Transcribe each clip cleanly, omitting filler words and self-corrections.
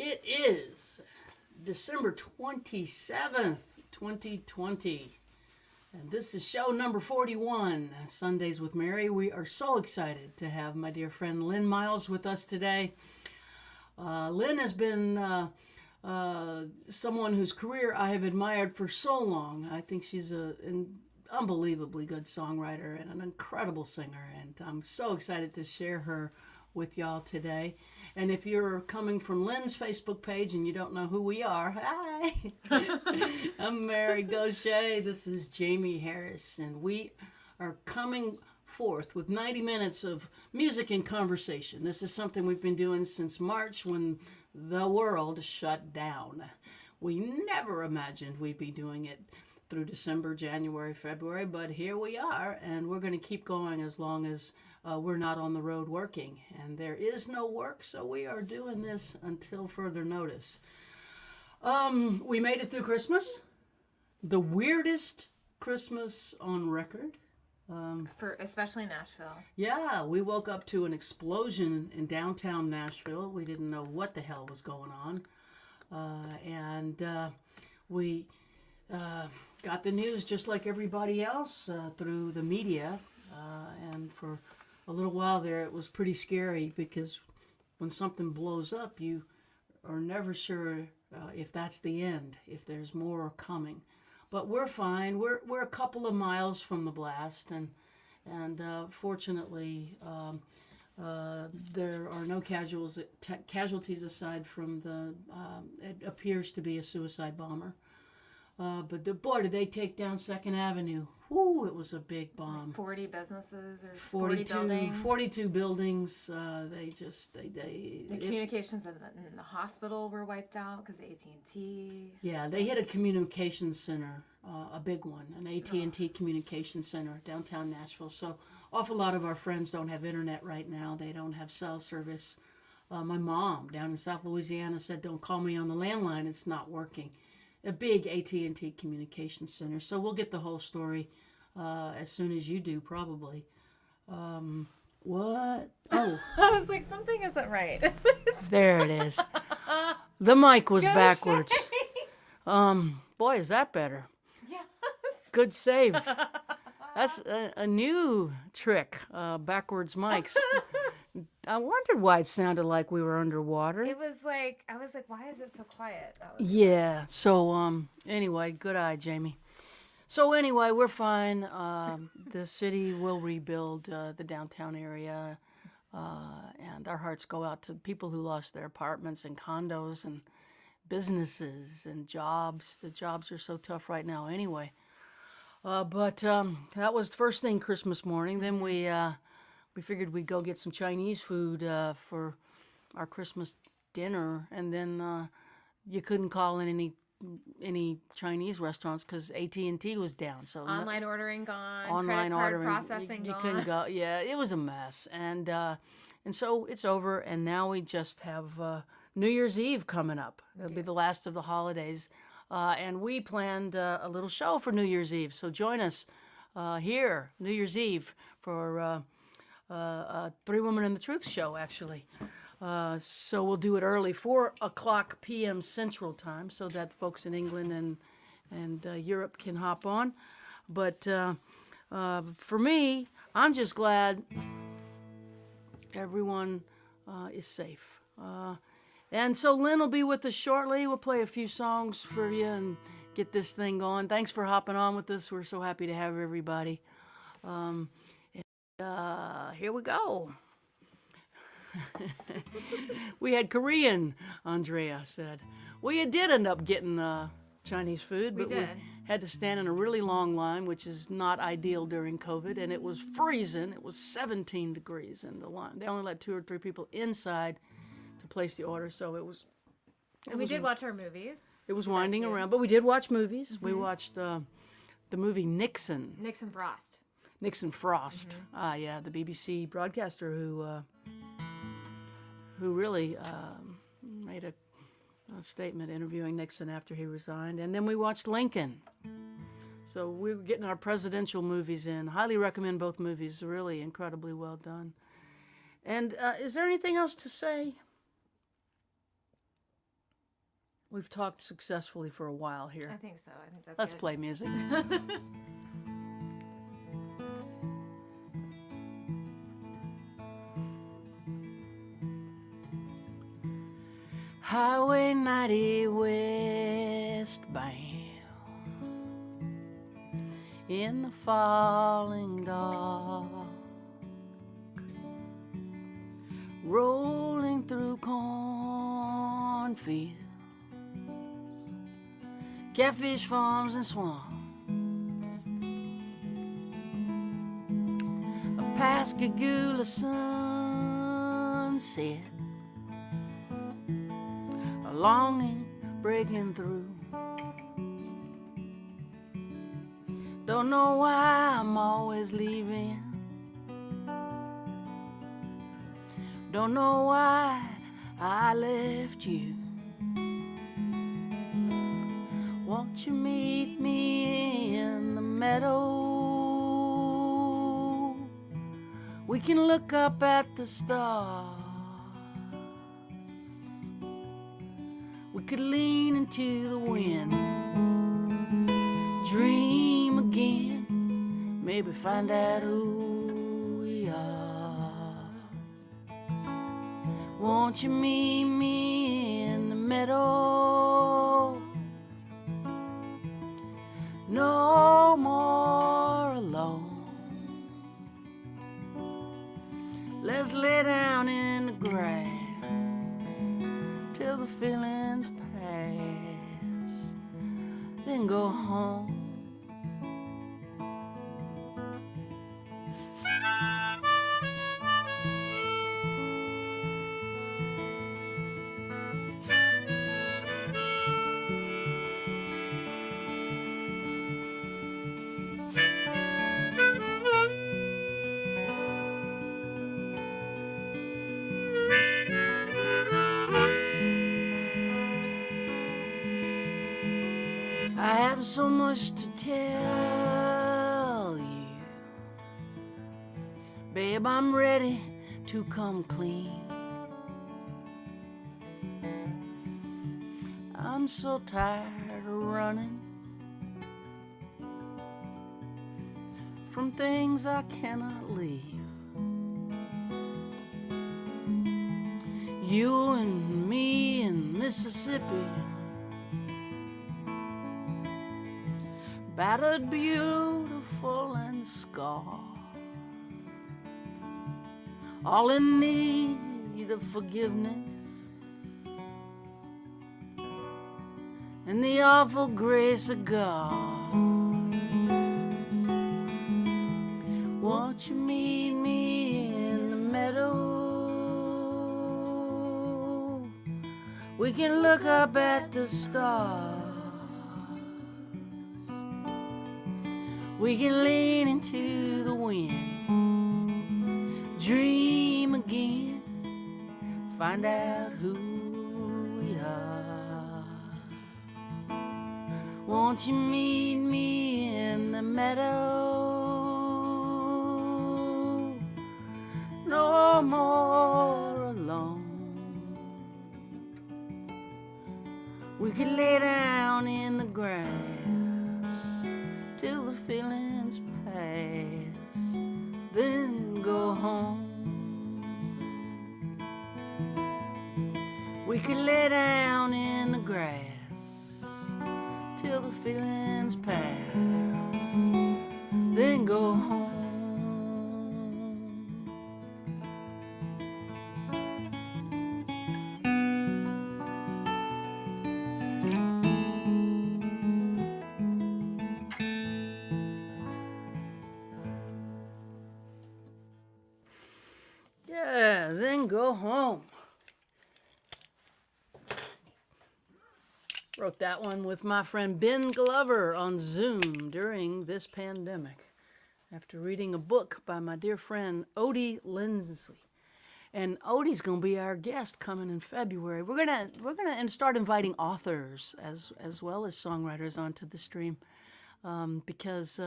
It is December 27th, 2020. And this is show number 41, Sundays with Mary. We are so excited to have my dear friend Lynn Miles with us today. Lynn has been someone whose career I have admired for so long. I think she's an unbelievably good songwriter and an incredible singer. And I'm so excited to share her with y'all today. And if you're coming from Lynn's Facebook page and you don't know who we are, hi! I'm Mary Gauthier. This is Jaimee Harris, and we are coming forth with 90 minutes of music and conversation. This is something we've been doing since March when the world shut down. We never imagined we'd be doing it through December, January, February, but here we are, and we're going to keep going as long as we're not on the road working. And there is no work, so we are doing this until further notice. We made it through Christmas. The weirdest Christmas on record. For especially Nashville. Yeah, we woke up to an explosion in downtown Nashville. We didn't know what the hell was going on. And we got the news just like everybody else through the media. And for a little while there, it was pretty scary because when something blows up, you are never sure if that's the end, if there's more coming. But we're fine. We're a couple of miles from the blast, and fortunately, there are no casualties aside from it appears to be a suicide bomber. But boy, did they take down 2nd Avenue. Whoo, it was a big bomb. 40 businesses or 40 buildings. 42 buildings. The communications in the hospital were wiped out because AT&T. Yeah, they hit a communications center, a big one, an AT&T communications center downtown Nashville. So awful lot of our friends don't have internet right now. They don't have cell service. My mom down in South Louisiana said, "Don't call me on the landline. It's not working." A big AT&T communications center. So we'll get the whole story as soon as you do, probably. What? Oh. I was like, something isn't right. There it is. The mic was backwards. Boy, is that better. Yes. Good save. That's a new trick, backwards mics. I wondered why it sounded like we were underwater. It was like, I was like, why is it so quiet? Yeah. So, anyway, good eye, Jaimee. So anyway, we're fine. The city will rebuild the downtown area, and our hearts go out to people who lost their apartments and condos and businesses and jobs. The jobs are so tough right now anyway. But that was the first thing Christmas morning. Then we figured we'd go get some Chinese food for our Christmas dinner, and then you couldn't call in any Chinese restaurants because AT&T was down. So online ordering gone, online credit card ordering, processing you gone. couldn't go. Yeah, it was a mess, and so it's over, and now we just have New Year's Eve coming up. It'll be the last of the holidays, and we planned a little show for New Year's Eve. So join us here New Year's Eve for. 3 Women and the Truth show, actually. So we'll do it early, 4:00 p.m. Central Time, so that folks in England and Europe can hop on. But for me, I'm just glad everyone is safe. And so Lynn will be with us shortly. We'll play a few songs for you and get this thing going. Thanks for hopping on with us. We're so happy to have everybody. Here we go. We had Korean, Andrea said. Well, you did end up getting Chinese food, but we had to stand in a really long line, which is not ideal during COVID, and it was freezing. It was 17 degrees in the line. They only let 2 or 3 people inside to place the order, so it was... And we did watch our movies. It was winding around, but we did watch movies. Mm-hmm. We watched the movie Nixon. Nixon Frost. Nixon Frost. Mm-hmm. Yeah, the BBC broadcaster who really made a statement interviewing Nixon after he resigned. And then we watched Lincoln. So we were getting our presidential movies in. Highly recommend both movies. Really incredibly well done. And is there anything else to say? We've talked successfully for a while here. I think so. I think that's Let's good. play music. Highway 90 westbound in the falling dark, rolling through cornfields, catfish farms and swamps, a Pascagoula sunset, a longing breaking through. Don't know why I'm always leaving. Don't know why I left you. Won't you meet me in the meadow? We can look up at the stars. We could lean into the wind, dream again, maybe find out who we are. Won't you meet me in the meadow? No more alone. Let's lay down in the grass till the feelings pass, then go home. I have so much to tell you, babe, I'm ready to come clean. I'm so tired of running from things I cannot leave. You and me in Mississippi, battered, beautiful, and scarred, all in need of forgiveness and the awful grace of God. Won't you meet me in the meadow? We can look up at the stars. We can lean into the wind, dream again, find out who we are. Won't you meet me in the meadow? No more alone. We could lay down in the grass till the feelings pass, then go home. We could lay down in the grass till the feelings pass, then go home. Yeah, then go home. Wrote that one with my friend Ben Glover on Zoom during this pandemic after reading a book by my dear friend Odie Lindsley. And Odie's gonna be our guest coming in February. We're gonna start inviting authors as well as songwriters onto the stream because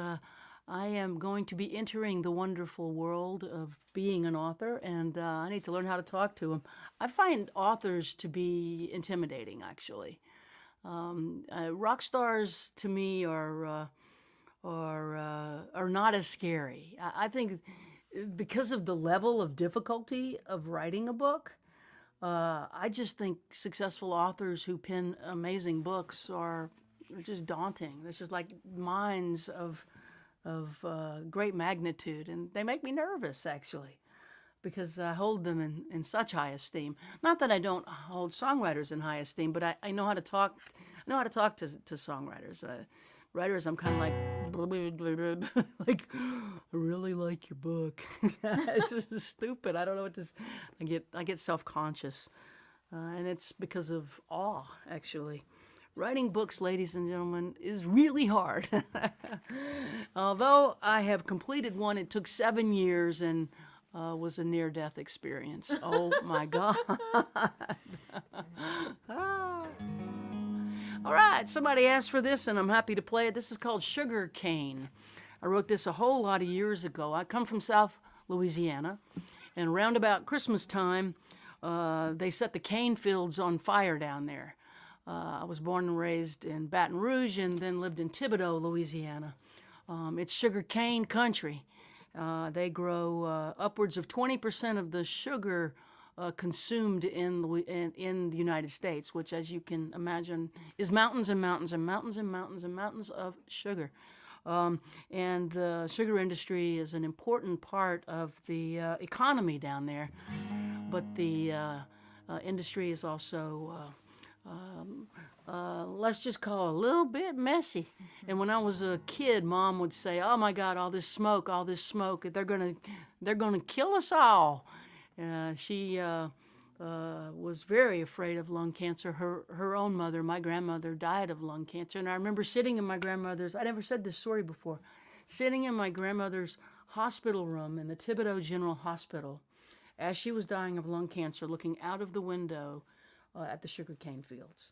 I am going to be entering the wonderful world of being an author, and I need to learn how to talk to them. I find authors to be intimidating, actually. Rock stars to me are not as scary. I think because of the level of difficulty of writing a book, I just think successful authors who pen amazing books are just daunting. This is like minds of great magnitude, and they make me nervous actually because I hold them in such high esteem. Not that I don't hold songwriters in high esteem, but I know how to talk. I know how to talk to songwriters. Writers, I'm kind of like, like, I really like your book. This is stupid. I don't know what this. I get self-conscious, and it's because of awe. Actually, writing books, ladies and gentlemen, is really hard. Although I have completed one, it took 7 years and was a near-death experience. Oh my God. Ah. All right, somebody asked for this, and I'm happy to play it. This is called Sugar Cane. I wrote this a whole lot of years ago. I come from South Louisiana, and around about Christmas time, they set the cane fields on fire down there. I was born and raised in Baton Rouge and then lived in Thibodaux, Louisiana. It's sugar cane country. They grow upwards of 20% of the sugar consumed in the United States, which, as you can imagine, is mountains and mountains and mountains and mountains and mountains of sugar. And the sugar industry is an important part of the economy down there. But the industry is also, let's just call it a little bit messy. And when I was a kid, Mom would say, "Oh my God, all this smoke, they're gonna kill us all." She was very afraid of lung cancer. Her own mother, my grandmother, died of lung cancer. And I remember sitting in my grandmother's, I never said this story before, sitting in my grandmother's hospital room in the Thibodaux General Hospital as she was dying of lung cancer, looking out of the window at the sugarcane fields.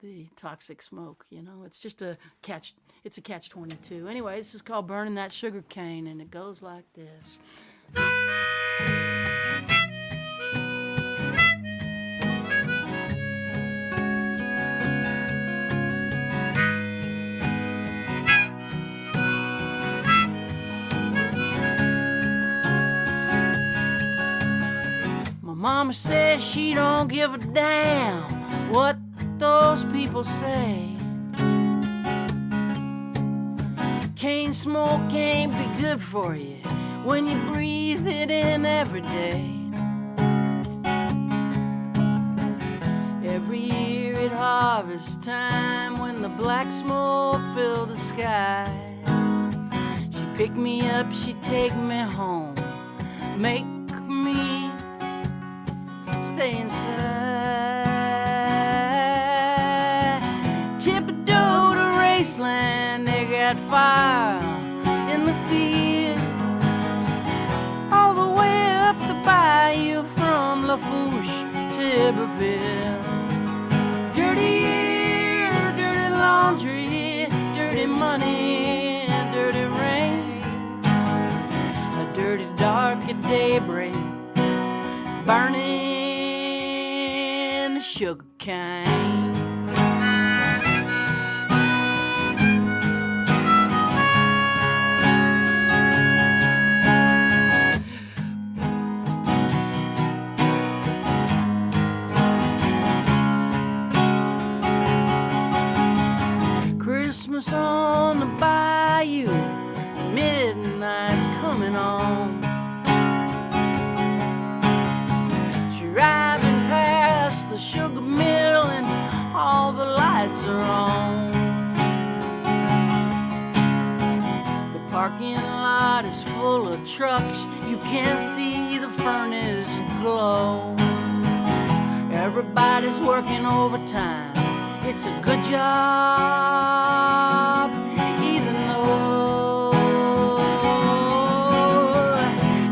The toxic smoke, it's just it's a catch-22. Anyway, this is called Burning That Sugar Cane, and it goes like this. My mama says she don't give a damn what those people say. Cane smoke can't be good for you when you breathe it in every day. Every year at harvest time, when the black smoke filled the sky, she'd pick me up, she'd take me home, make me stay inside. Thibodaux to Raceland, they got fire in the field. All the way up the bayou from Lafourche to Iberville. Dirty air, dirty laundry, dirty money, dirty rain. A dirty dark at daybreak, burning the sugar cane. Christmas on the bayou, midnight's coming on. Driving past the sugar mill and all the lights are on. The parking lot is full of trucks, you can't see the furnace glow. Everybody's working overtime, it's a good job, even though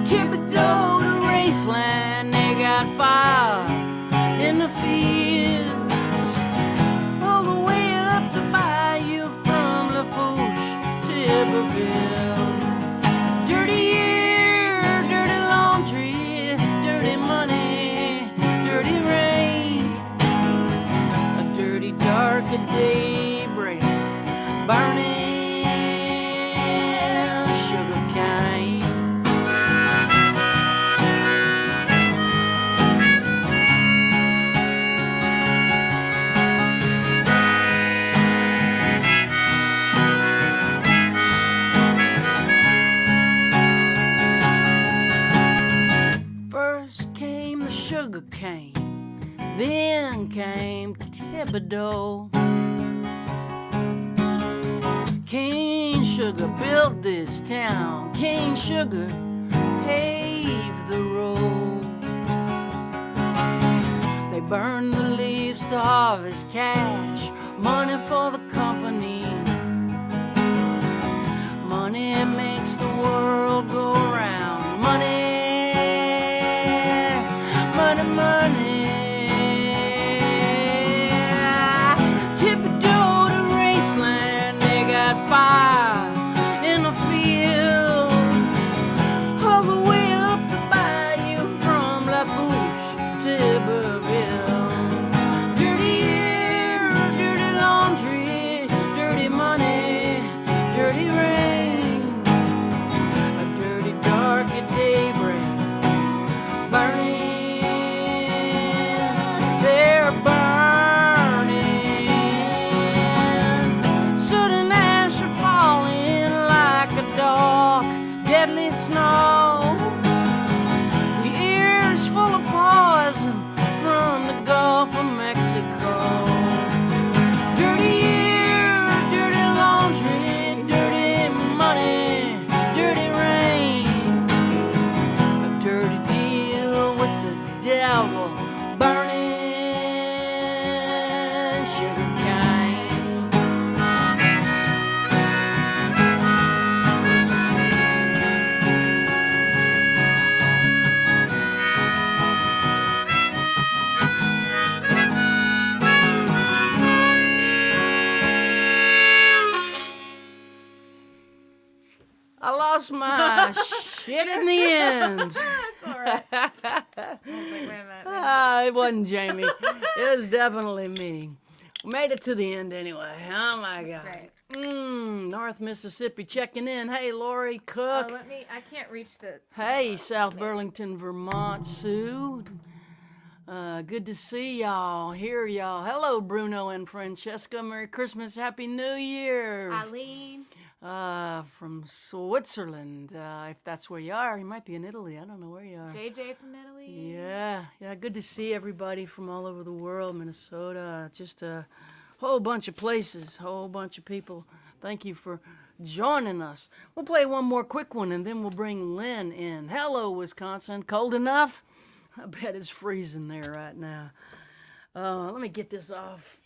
Thibodaux to Raceland, they got fire in the fields. All the way up the bayou from Lafourche to Iberville. Dirty air, dirty laundry, dirty money, dirty rain. A dirty dog sugar cane. Then came Thibodeau. Cane sugar built this town. Cane sugar paved the road. They burned the leaves to harvest cash. Money for the company. Money makes the world go round. Money, money, money. Thibodeau to Raceland, they got fire in the field. All the way up the bayou from La Bouche to Iberville. Dirty air, dirty laundry, dirty money, dirty rain. A dirty dark at daybreak, burning, they're burning. Soot and ash are falling like a dark, deadly snow. The air is full of poison from the Gulf of Mexico. Dirty air, dirty laundry, dirty money, dirty rain. A dirty deal with the devil, burning sugar cane. I lost my shit in the end. That's all right. I was like, wait a minute. It wasn't Jaimee. It was definitely me. We made it to the end anyway. Oh my God. Great. North Mississippi checking in. Hey, Lori Cook. I can't reach the. Hey, South Burlington, Vermont, Sue. Good to see y'all, hear y'all. Hello, Bruno and Francesca. Merry Christmas, Happy New Year. Eileen. From Switzerland, if that's where you are. You might be in Italy. I don't know where you are. JJ from Italy. Yeah, good to see everybody from all over the world, Minnesota, just a whole bunch of places, whole bunch of people. Thank you for joining us. We'll play one more quick one, and then we'll bring Lynn in. Hello, Wisconsin. Cold enough? I bet it's freezing there right now. Let me get this off.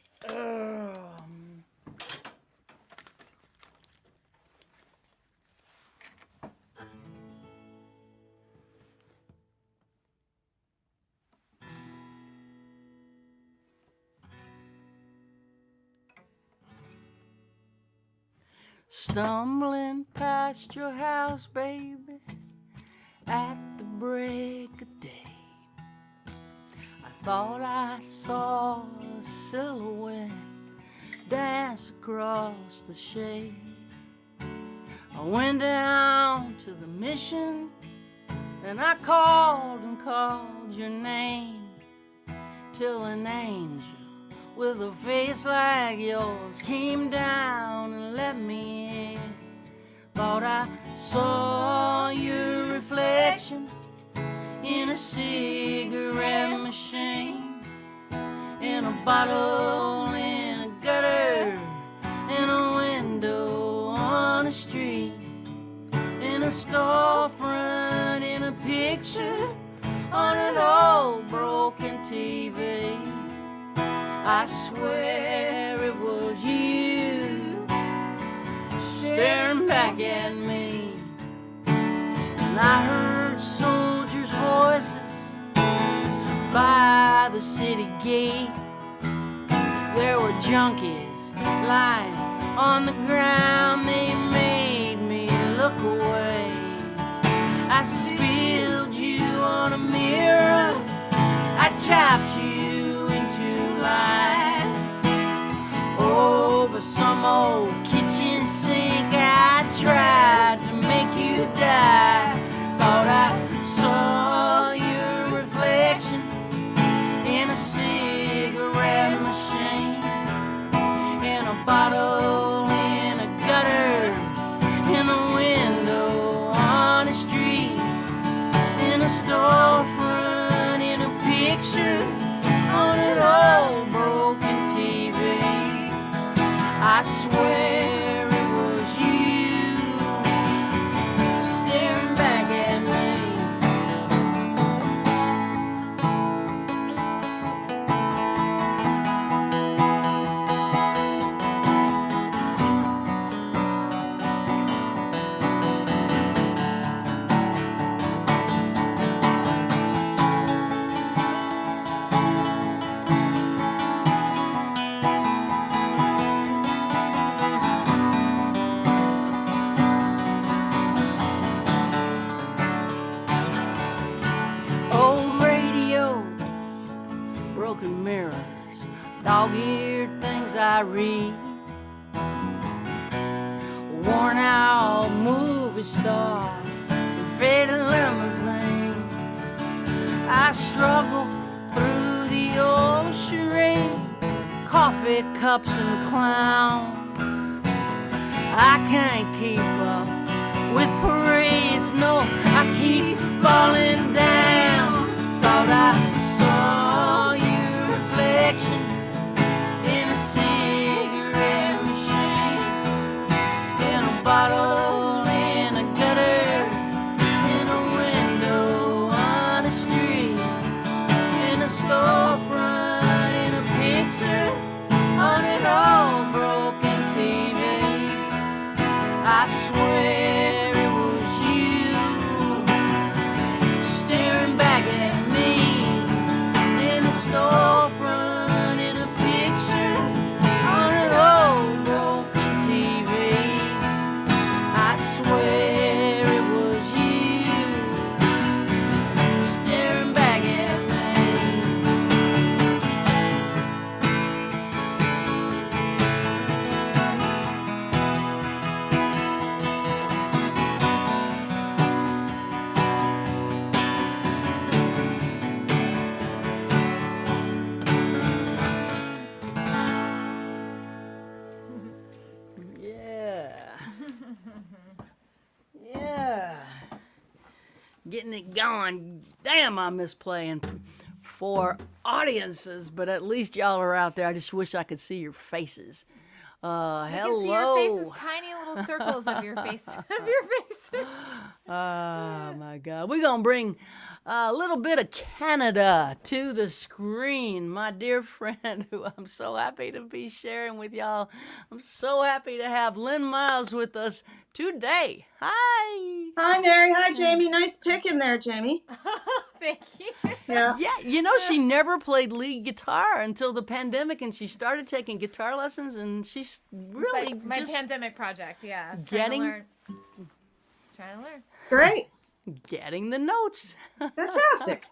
Stumbling past your house, baby, at the break of day. I thought I saw a silhouette dance across the shade. I went down to the mission and I called and called your name, till an angel with a face like yours came down and let me in. Thought I saw your reflection in a cigarette machine, in a bottle, in a gutter, in a window on a street, in a storefront, in a picture on an old broken TV. I swear it was you staring back at me, and I heard soldiers' voices by the city gate. There were junkies lying on the ground, they made me look away. I spilled you on a mirror, I chopped you into lines over some old kitchen sink. I tried to make you die. Thought I saw your reflection in a cigarette machine, in a bottle, in a gutter, in a window on a street, in a storefront, in a picture weird things I read. Worn out movie stars and faded limousines. I struggle through the old charade, coffee cups and clowns. I can't keep up with parades, no, I keep falling down. Thought I saw your reflection in a cigarette machine, in a bottle, in a gutter, in a window on a street, in a storefront, in a picture on an old broken TV. I swear it was you staring back at me in a storefront, in a picture on an old broken TV. I swear it was you staring back at me. Yeah. Yeah. Getting it going. Damn, I miss playing for audiences, but at least y'all are out there. I just wish I could see your faces. I Hello. can see your faces, tiny little circles of your face, of your faces. Oh my God. We're going to bring a little bit of Canada to the screen. My dear friend, who I'm so happy to be sharing with y'all. I'm so happy to have Lynn Miles with us today. Hi. Hi, Mary. Hi, Jaimee. Nice pick in there, Jaimee. Thank you. Yeah. Yeah, you know, she never played lead guitar until the pandemic, and she started taking guitar lessons, and she's really It's like my just pandemic project, yeah. getting- Trying to learn. Great. getting the notes. Fantastic.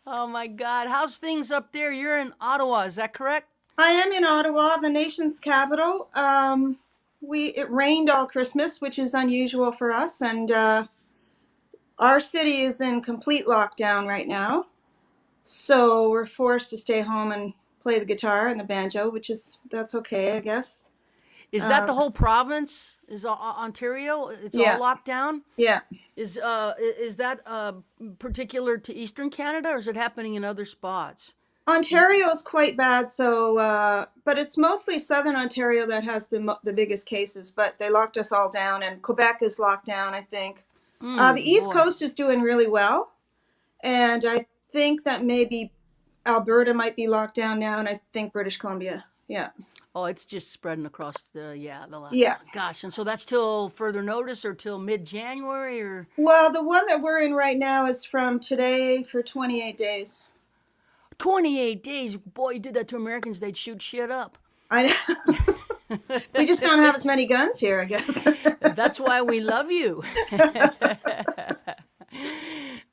Oh my God. How's things up there? You're in Ottawa, is that correct? I am in Ottawa, the nation's capital. It rained all Christmas, which is unusual for us, and our city is in complete lockdown right now. So we're forced to stay home and play the guitar and the banjo, that's okay, I guess. Is that the whole province? Is Ontario? It's Yeah. all locked down? Yeah. Is that particular to Eastern Canada, or is it happening in other spots? Ontario is quite bad, but it's mostly Southern Ontario that has the biggest cases. But they locked us all down, and Quebec is locked down, I think. The East Coast is doing really well, and I think that maybe Alberta might be locked down now, and I think British Columbia. Yeah. Oh, it's just spreading across the lockdown. Yeah. Gosh, and so that's till further notice, or till mid-January, or? Well, the one that we're in right now is from today for 28 days. 28 days. Boy, you did that to Americans, they'd shoot shit up. I We just don't have as many guns here, I guess. That's why we love you.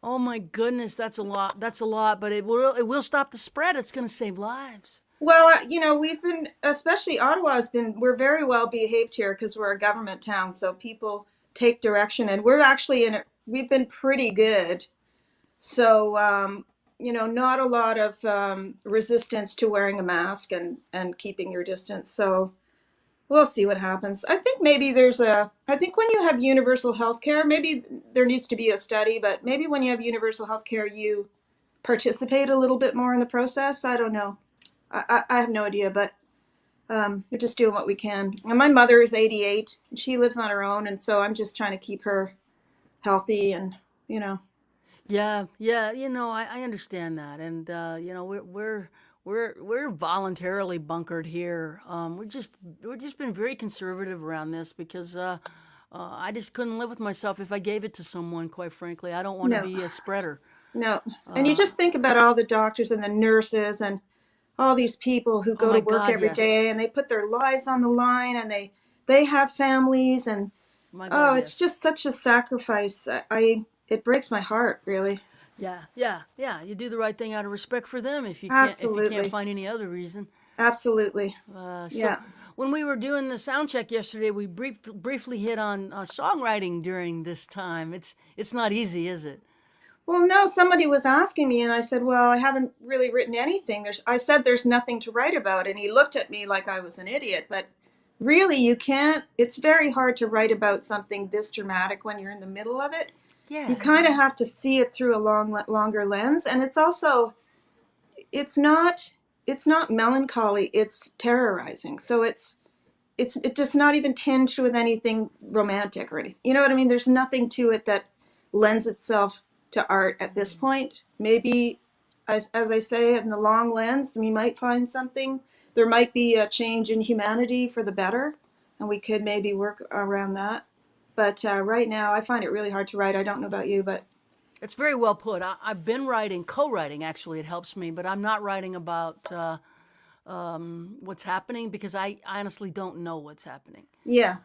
Oh my goodness, that's a lot. That's a lot, but it will stop the spread. It's going to save lives. Well, we've been, especially we're very well behaved here because we're a government town, so people take direction, and we're actually we've been pretty good. So, not a lot of resistance to wearing a mask and keeping your distance. So we'll see what happens. I think maybe I think when you have universal health care, maybe there needs to be a study, but maybe when you have universal health care, you participate a little bit more in the process. I don't know. I have no idea, but we're just doing what we can. And my mother is 88, and she lives on her own, and so I'm just trying to keep her healthy and. Yeah, I understand that, and we're voluntarily bunkered here. We're just been very conservative around this because I just couldn't live with myself if I gave it to someone. Quite frankly, I don't want to be a spreader. No, and you just think about all the doctors and the nurses and all these people who go to work every day, and they put their lives on the line, and they have families, and it's just such a sacrifice. It breaks my heart, really. Yeah. You do the right thing out of respect for them if you can't Absolutely. find any other reason. Absolutely. So Yeah. when we were doing the sound check yesterday, we briefly hit on songwriting during this time. It's not easy, is it? Well, no, somebody was asking me, and I said, "Well, I haven't really written anything." I said, "There's nothing to write about," and he looked at me like I was an idiot. But really, you can't. It's very hard to write about something this dramatic when you're in the middle of it. You Yeah. kind of have to see it through a longer lens, and it's also, it's not, it's not melancholy. It's terrorizing. So it's just not even tinged with anything romantic or anything. You know what I mean? There's nothing to it that lends itself to art at this point. Maybe, as I say, in the long lens, we might find something. There might be a change in humanity for the better, and we could maybe work around that. But right now, I find it really hard to write. I don't know about you, but It's very well put. I've been writing, co-writing actually. It helps me, but I'm not writing about what's happening because I honestly don't know what's happening. yeah.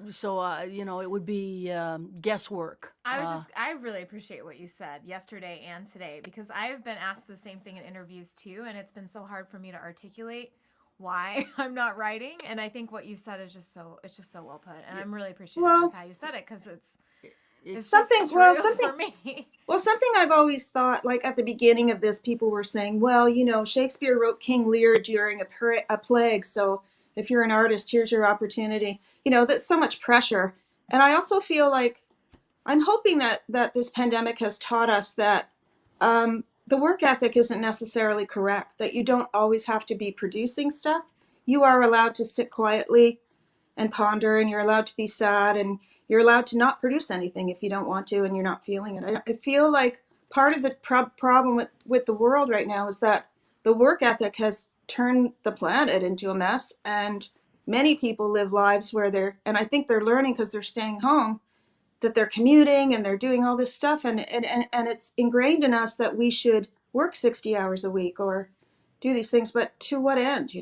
So it would be guesswork. I really appreciate what you said yesterday and today because I've been asked the same thing in interviews too, and it's been so hard for me to articulate why I'm not writing. And I think what you said is it's just so well put, and I'm really appreciative Well, of how you said it because it's something. just Well, true something. for me. Well, something I've always thought, like at the beginning of this, people were saying, well, Shakespeare wrote King Lear during a plague. So if you're an artist, here's your opportunity. That's so much pressure. And I also feel like I'm hoping that this pandemic has taught us that the work ethic isn't necessarily correct, that you don't always have to be producing stuff. You are allowed to sit quietly and ponder, and you're allowed to be sad, and you're allowed to not produce anything if you don't want to and you're not feeling it. I feel like part of the problem with the world right now is that the work ethic has turned the planet into a mess, and many people live lives where and I think they're learning because they're staying home, that they're commuting and they're doing all this stuff, and it's ingrained in us that we should work 60 hours a week or do these things, but to what end?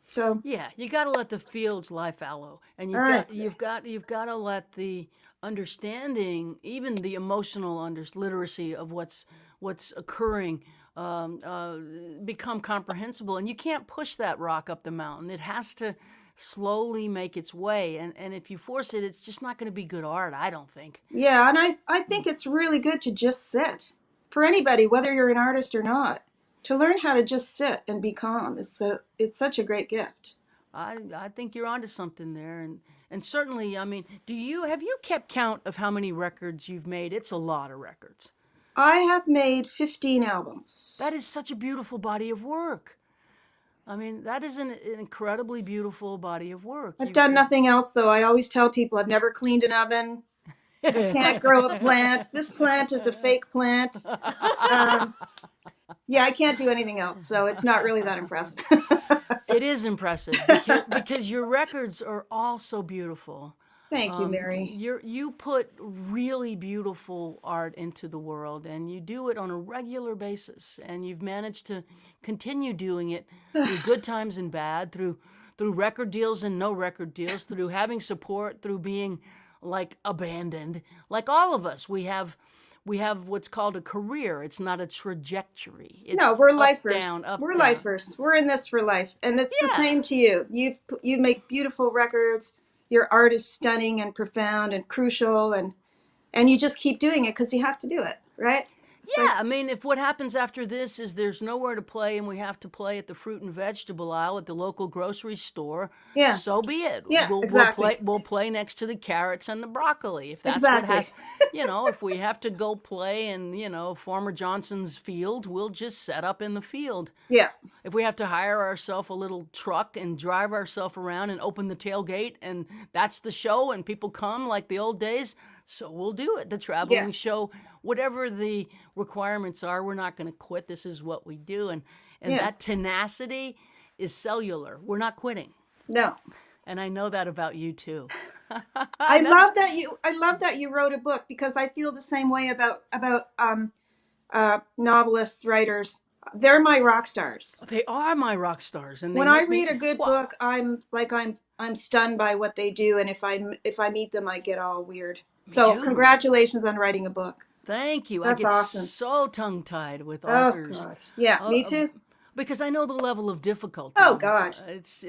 So, Yeah, you got to let the fields lie fallow, and all right. you've got to let the understanding, even the emotional literacy of what's occurring, become comprehensible. And you can't push that rock up the mountain. It has to slowly make its way, and if you force it, it's just not going to be good art. I don't think. Yeah, and I think it's really good to just sit. For anybody, whether you're an artist or not, to learn how to just sit and be calm it's such a great gift. I think you're onto something there, and certainly, I mean, have you kept count of how many records you've made? It's a lot of records. I have made 15 albums. That is such a beautiful body of work. I mean, that is an incredibly beautiful body of work. I've done nothing else though. I always tell people I've never cleaned an oven. I can't grow a plant. This plant is a fake plant. Um, yeah, I can't do anything else, so it's not really that impressive. It is impressive because your records are all so beautiful. Thank you, Mary. You put really beautiful art into the world, and you do it on a regular basis, and you've managed to continue doing it through good times and bad, through record deals and no record deals, through having support, through being like abandoned. Like all of us, we have what's called a career. It's not a trajectory. It's No, we're up, lifers. down, up, We're down. lifers. We're in this for life, and it's the Yeah. same to you. You make beautiful records. Your art is stunning and profound and crucial, and you just keep doing it because you have to do it, right? It's like, Yeah, I mean, if what happens after this is there's nowhere to play and we have to play at the fruit and vegetable aisle at the local grocery store, yeah, so be it. yeah, We'll exactly, play next to the carrots and the broccoli. If that's what exactly. has, if we have to go play in, Farmer Johnson's field, we'll just set up in the field. Yeah, If we have to hire ourselves a little truck and drive ourselves around and open the tailgate and that's the show and people come like the old days, so we'll do it. The yeah, traveling show, whatever the requirements are, we're not going to quit. This is what we do. And yeah. that tenacity is cellular. We're not quitting. No, And I know that about you too. I love that you wrote a book because I feel the same way about novelists, writers. They're my rock stars. They are my rock stars, and they When I make me read a good well. book, I'm stunned by what they do, and if I meet them, I get all weird. So Too. congratulations on writing a book. Thank you. I That's get awesome. so tongue-tied with Oh authors. God. Yeah, Uh, me uh, too. because I know the level of Oh difficulty. God. It's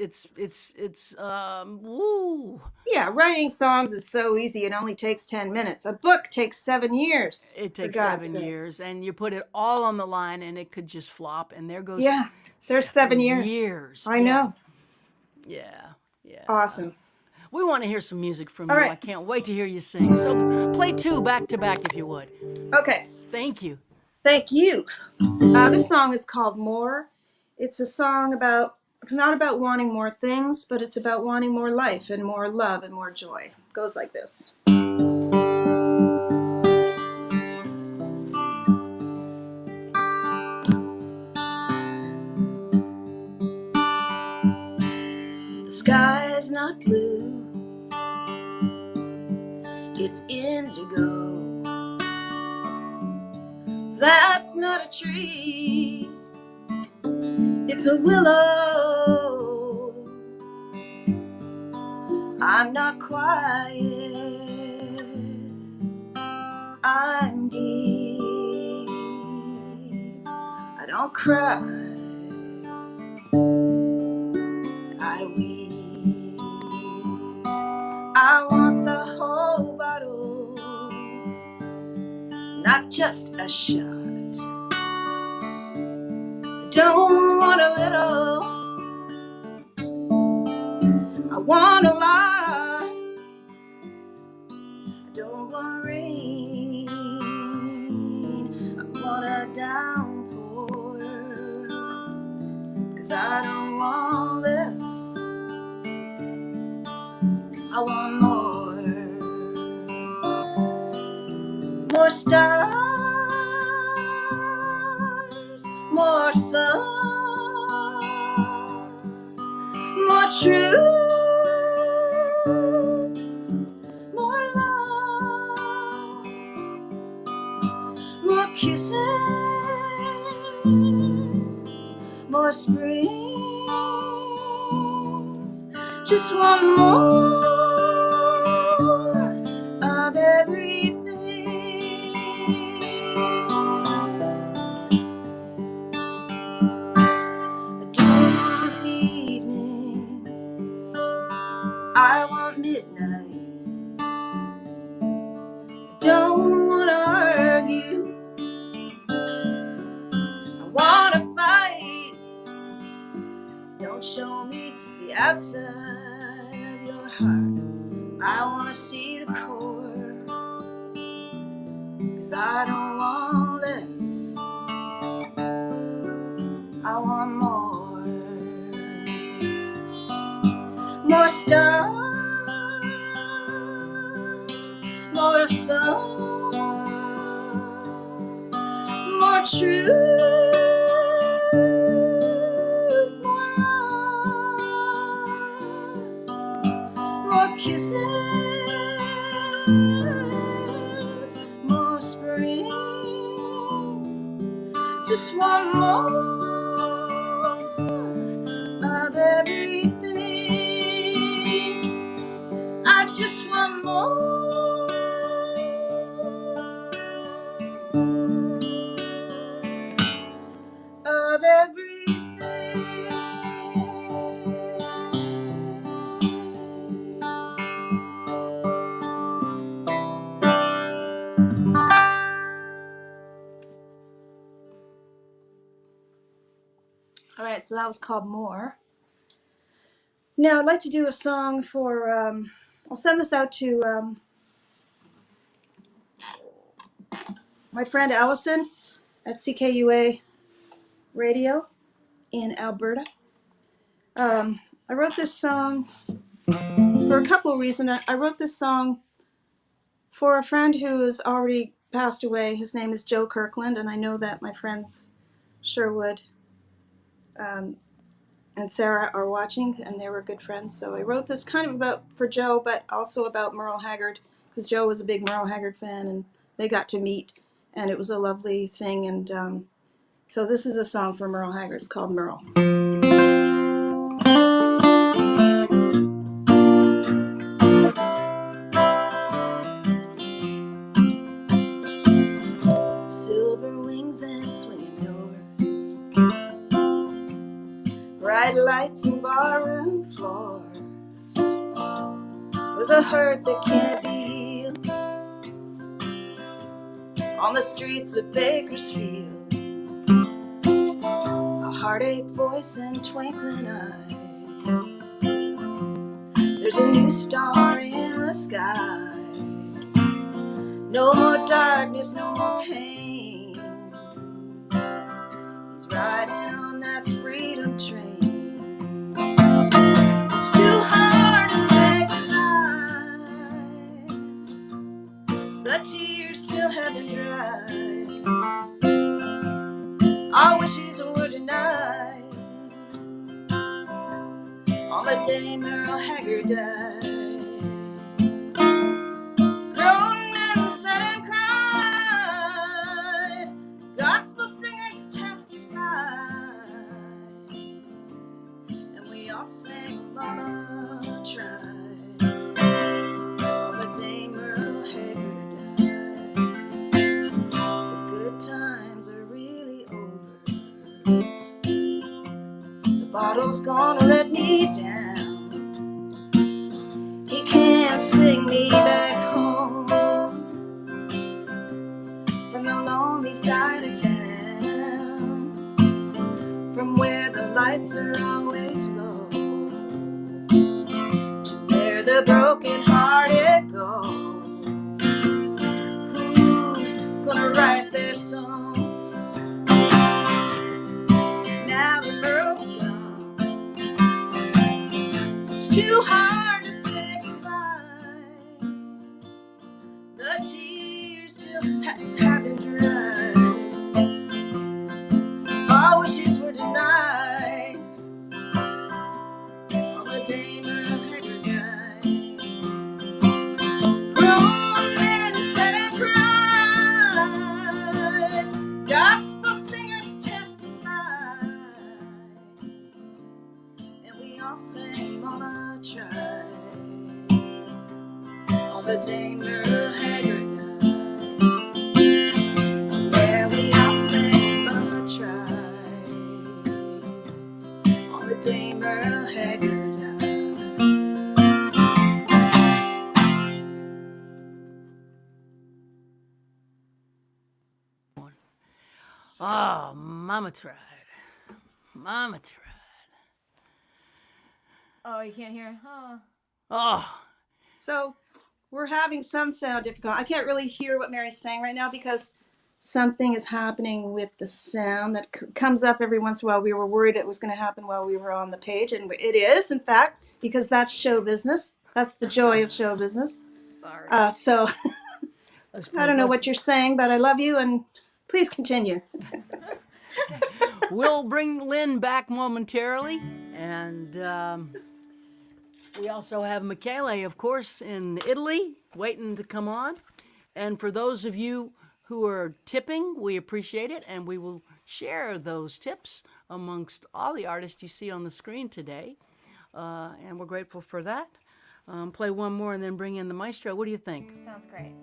woo. Yeah, writing songs is so easy. It only takes 10 minutes. A book takes 7 years, It for takes God's 7 years, sakes. and you put it all on the line, and it could just flop. And there goes Yeah, there's 7 seven years. years. I Yeah, know. yeah, yeah. Awesome. We want to hear some music from All you. I right. can't wait to hear you sing. So play two back to back if you would. Okay. Thank you. Thank you. This song is called More. It's a song about, not about wanting more things, but it's about wanting more life and more love and more joy. It goes like this. The sky is not blue, it's indigo. That's not a tree, it's a willow. I'm not quiet, I'm deep. I don't cry, I weep. I want the whole bottle, not just a shot. I don't want a little, I want a lot. I don't want rain, I want a downpour. 'Cause I don't want less, I want more. More stars, more sun, more truth, more love, more kisses, more spring. Just want more of everything. I don't want the evening, I want midnight. I don't want to argue, I want to fight. Don't show me the outside of your heart, I want to see the core. 'Cause I don't want less, I want more. More stars, more sun, more truth, more love, more kisses, more spring. Just want more of everything. I just want more of everything. All right, so that was called More. Now I'd like to do a song for, I'll send this out to my friend Allison at CKUA Radio in Alberta. I wrote this song for a couple of reasons. I wrote this song for a friend who has already passed away. His name is Joe Kirkland, and I know that my friends Sherwood and Sarah are watching, and they were good friends. So I wrote this kind of about for Joe, but also about Merle Haggard, because Joe was a big Merle Haggard fan, and they got to meet, and it was a lovely thing. And so this is a song for Merle Haggard. It's called Merle. nights and barroom floors. There's a hurt that can't be healed on the streets of Bakersfield. A heartache voice and twinkling eye. There's a new star in the sky. No more darkness, no more pain. He's riding on that freedom train. It's too hard to say goodbye. The tears still haven't dried. Our wishes were denied on the day Merle Haggard died. Grown men sat and cried. Gospel singers testified. And we all sang Mama Tried on the day Merle Haggard died. The good times are really over. The bottle's gonna let me down. He can't sing me back home from the lonely side of town, from where the lights are always low, to where the broken-hearted go. Who's gonna write their songs now the Merle's gone? It's too hard to say goodbye. The tears still haven't dried. Our wishes were denied on the day Merle Haggard died. Grown men sat and cried. Gospel singers testified. And we all sang Mama Tried on the day Merle Haggard died. Yeah, we all sang Mama Tried on the day Merle Haggard died. Oh, Mama Tried. Mama Tried. Oh, you can't hear? Oh. Oh, So we're having some sound difficulty. I can't really hear what Mary's saying right now because something is happening with the sound that comes up every once in a while. We were worried it was going to happen while we were on the page, and it is, in fact, because that's show business. That's the joy of show business. Sorry. So that's I don't know what you're saying, but I love you, and please continue. We'll bring Lynn back momentarily, and we also have Michele, of course, in Italy, waiting to come on. And for those of you who are tipping, we appreciate it, and we will share those tips amongst all the artists you see on the screen today, and we're grateful for that. Play one more and then bring in the maestro. What do you think? Sounds great.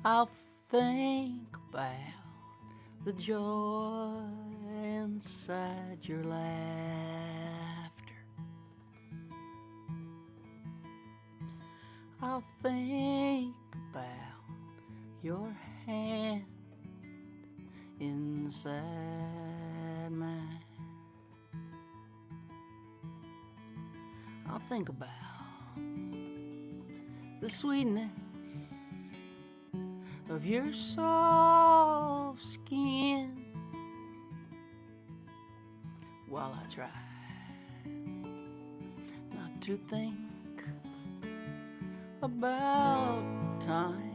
I'll think about the joy inside your laughter. I'll think about your hand inside mine. I'll think about the sweetness of your soft skin while I try not to think about time.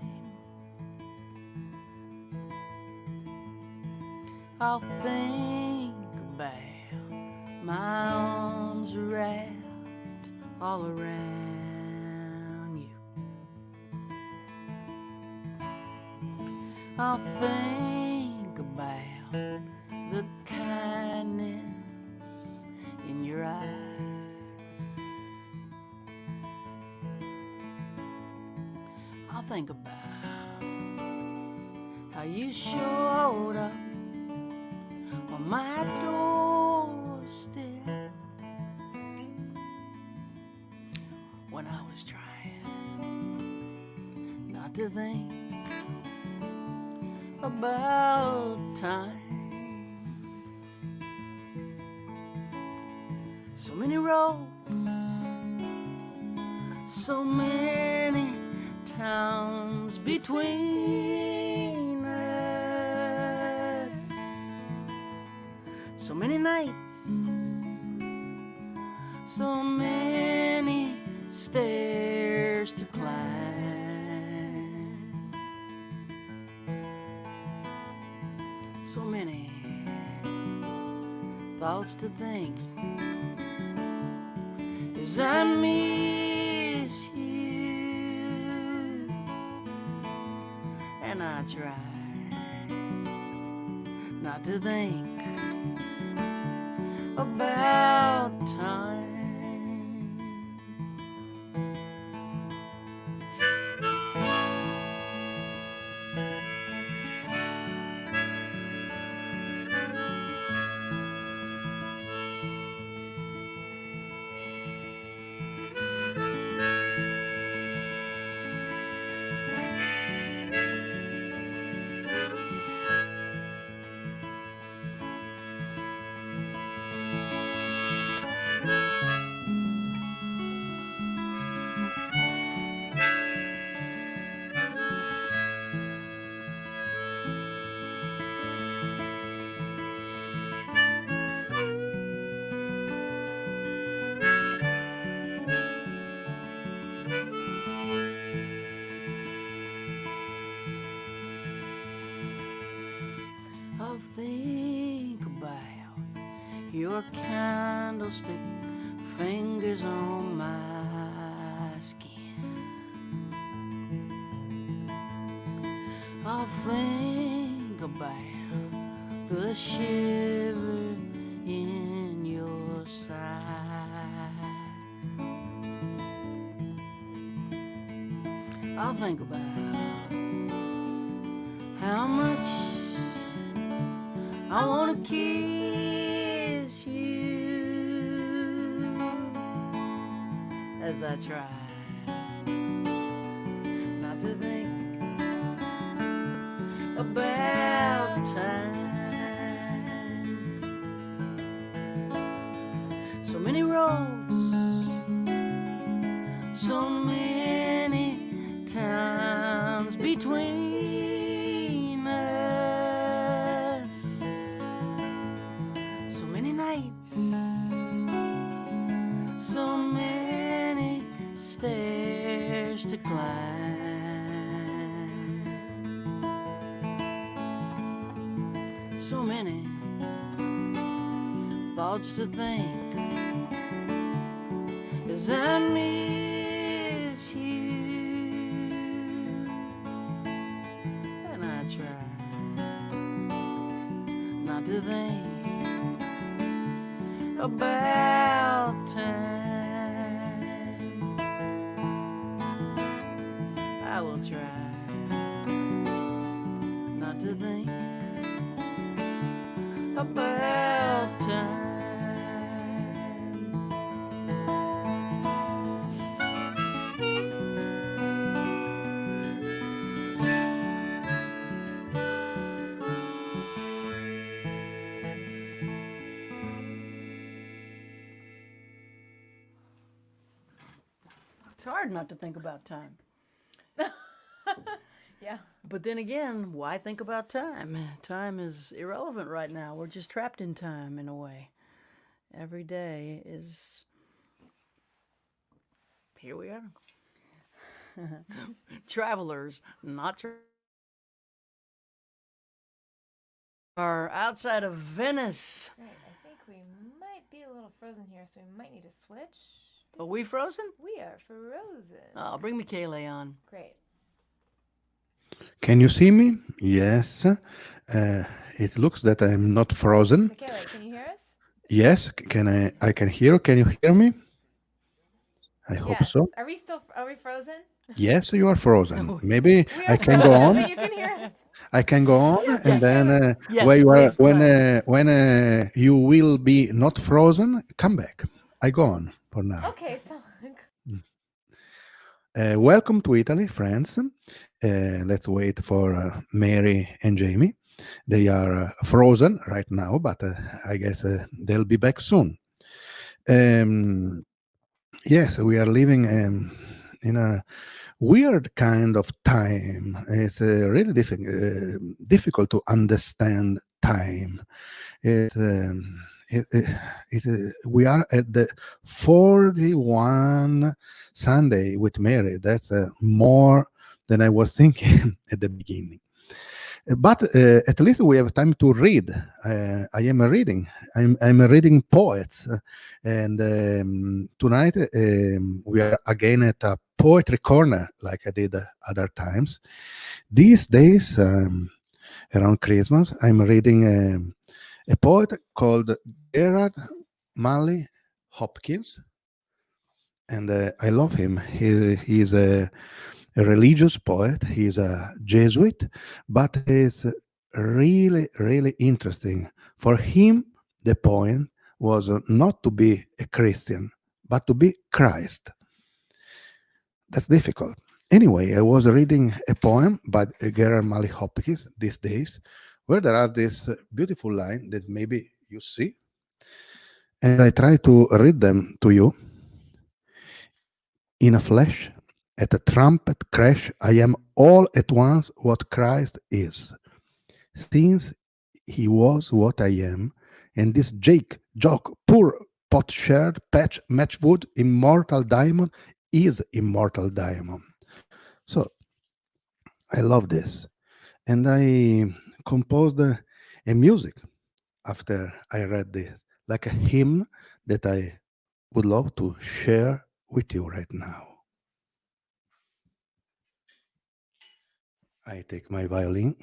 I'll think about my arms wrapped all around you. I'll think about the kindness in your think about how you showed up on my doorstep when I was trying not to think about time. So many roads, so many towns between us, so many nights, so many stairs to climb, so many thoughts to think as I miss you, and I try not to think about time. I'll think about your candlestick fingers on my skin. I'll think about the shiver in your side. I'll think about how much I wanna kiss you as I try not to think about time. So many roads, so many towns between us, so many nights, so many stairs to climb, so many thoughts to think as I miss you, and I try not to think about time. I will try not to think about time. It's hard not to think about time. Yeah. But then again, why think about time? Time is irrelevant right now. We're just trapped in time in a way. Every day is. Here we are. Travelers, not are outside of Venice. Right. I think we might be a little frozen here, so we might need to switch. Are we frozen? We are frozen. Oh, bring Michele on. Great. Can you see me? Yes. It looks that I'm not frozen. Michele, can you hear us? Yes. Can I can hear. Can you hear me? I hope Yes. so. Are we frozen? Yes, you are frozen. Oh, Maybe We I are can go frozen, on. but you can hear us. I can go on, Yes, and yes. then Yes, please go ahead. when you will be not frozen, come back. I go on for now. okay, so Welcome to Italy, friends. Let's wait for Mary and Jamie. They are frozen right now, but I guess they'll be back soon. Um, yes, we are living in a weird kind of time. It's really difficult to understand time. It, we are at the 41 Sunday with Mary. That's more than I was thinking at the beginning. But at least we have time to read. I am reading. I'm reading poets, and tonight we are again at a poetry corner, like I did other times. These days, around Christmas, I'm reading a poet called Gerard Manley Hopkins, and I love him. He's a religious poet. He's a Jesuit, but he's really, really interesting. For him, the point was not to be a Christian, but to be Christ. That's difficult. Anyway, I was reading a poem by Gerard Manley Hopkins these days, where there are this beautiful line that maybe you see, and I try to read them to you. In a flash, at a trumpet crash, I am all at once what Christ is. Since he was what I am, and this Jake, Jock, poor potsherd, patch, matchwood, immortal diamond is immortal diamond. So I love this. And I composed a music after I read this, like a hymn that I would love to share with you right now. I take my violin.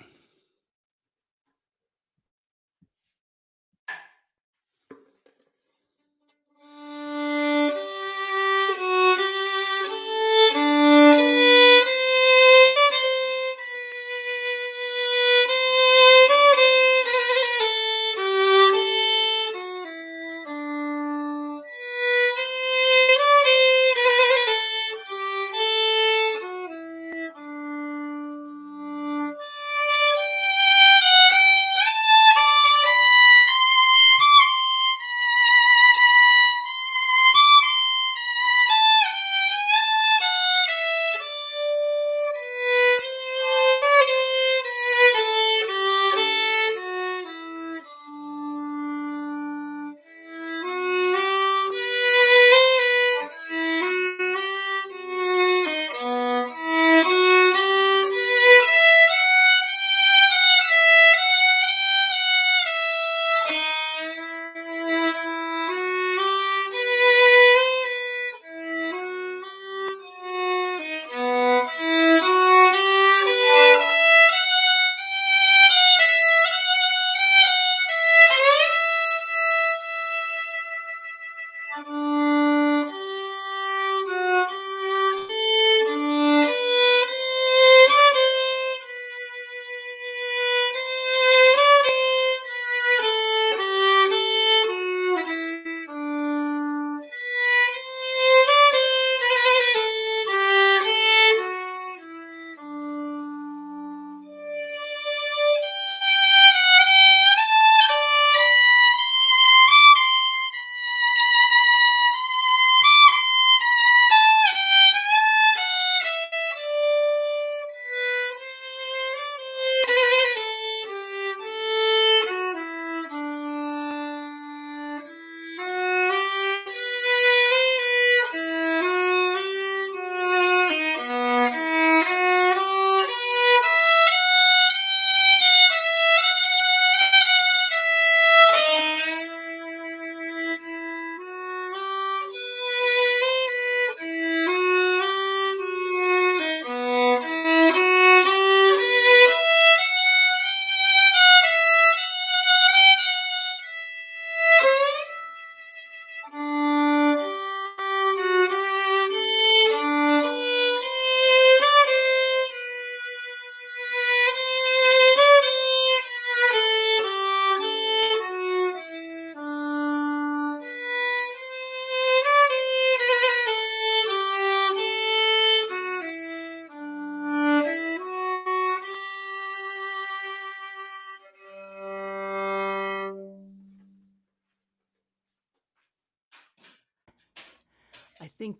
think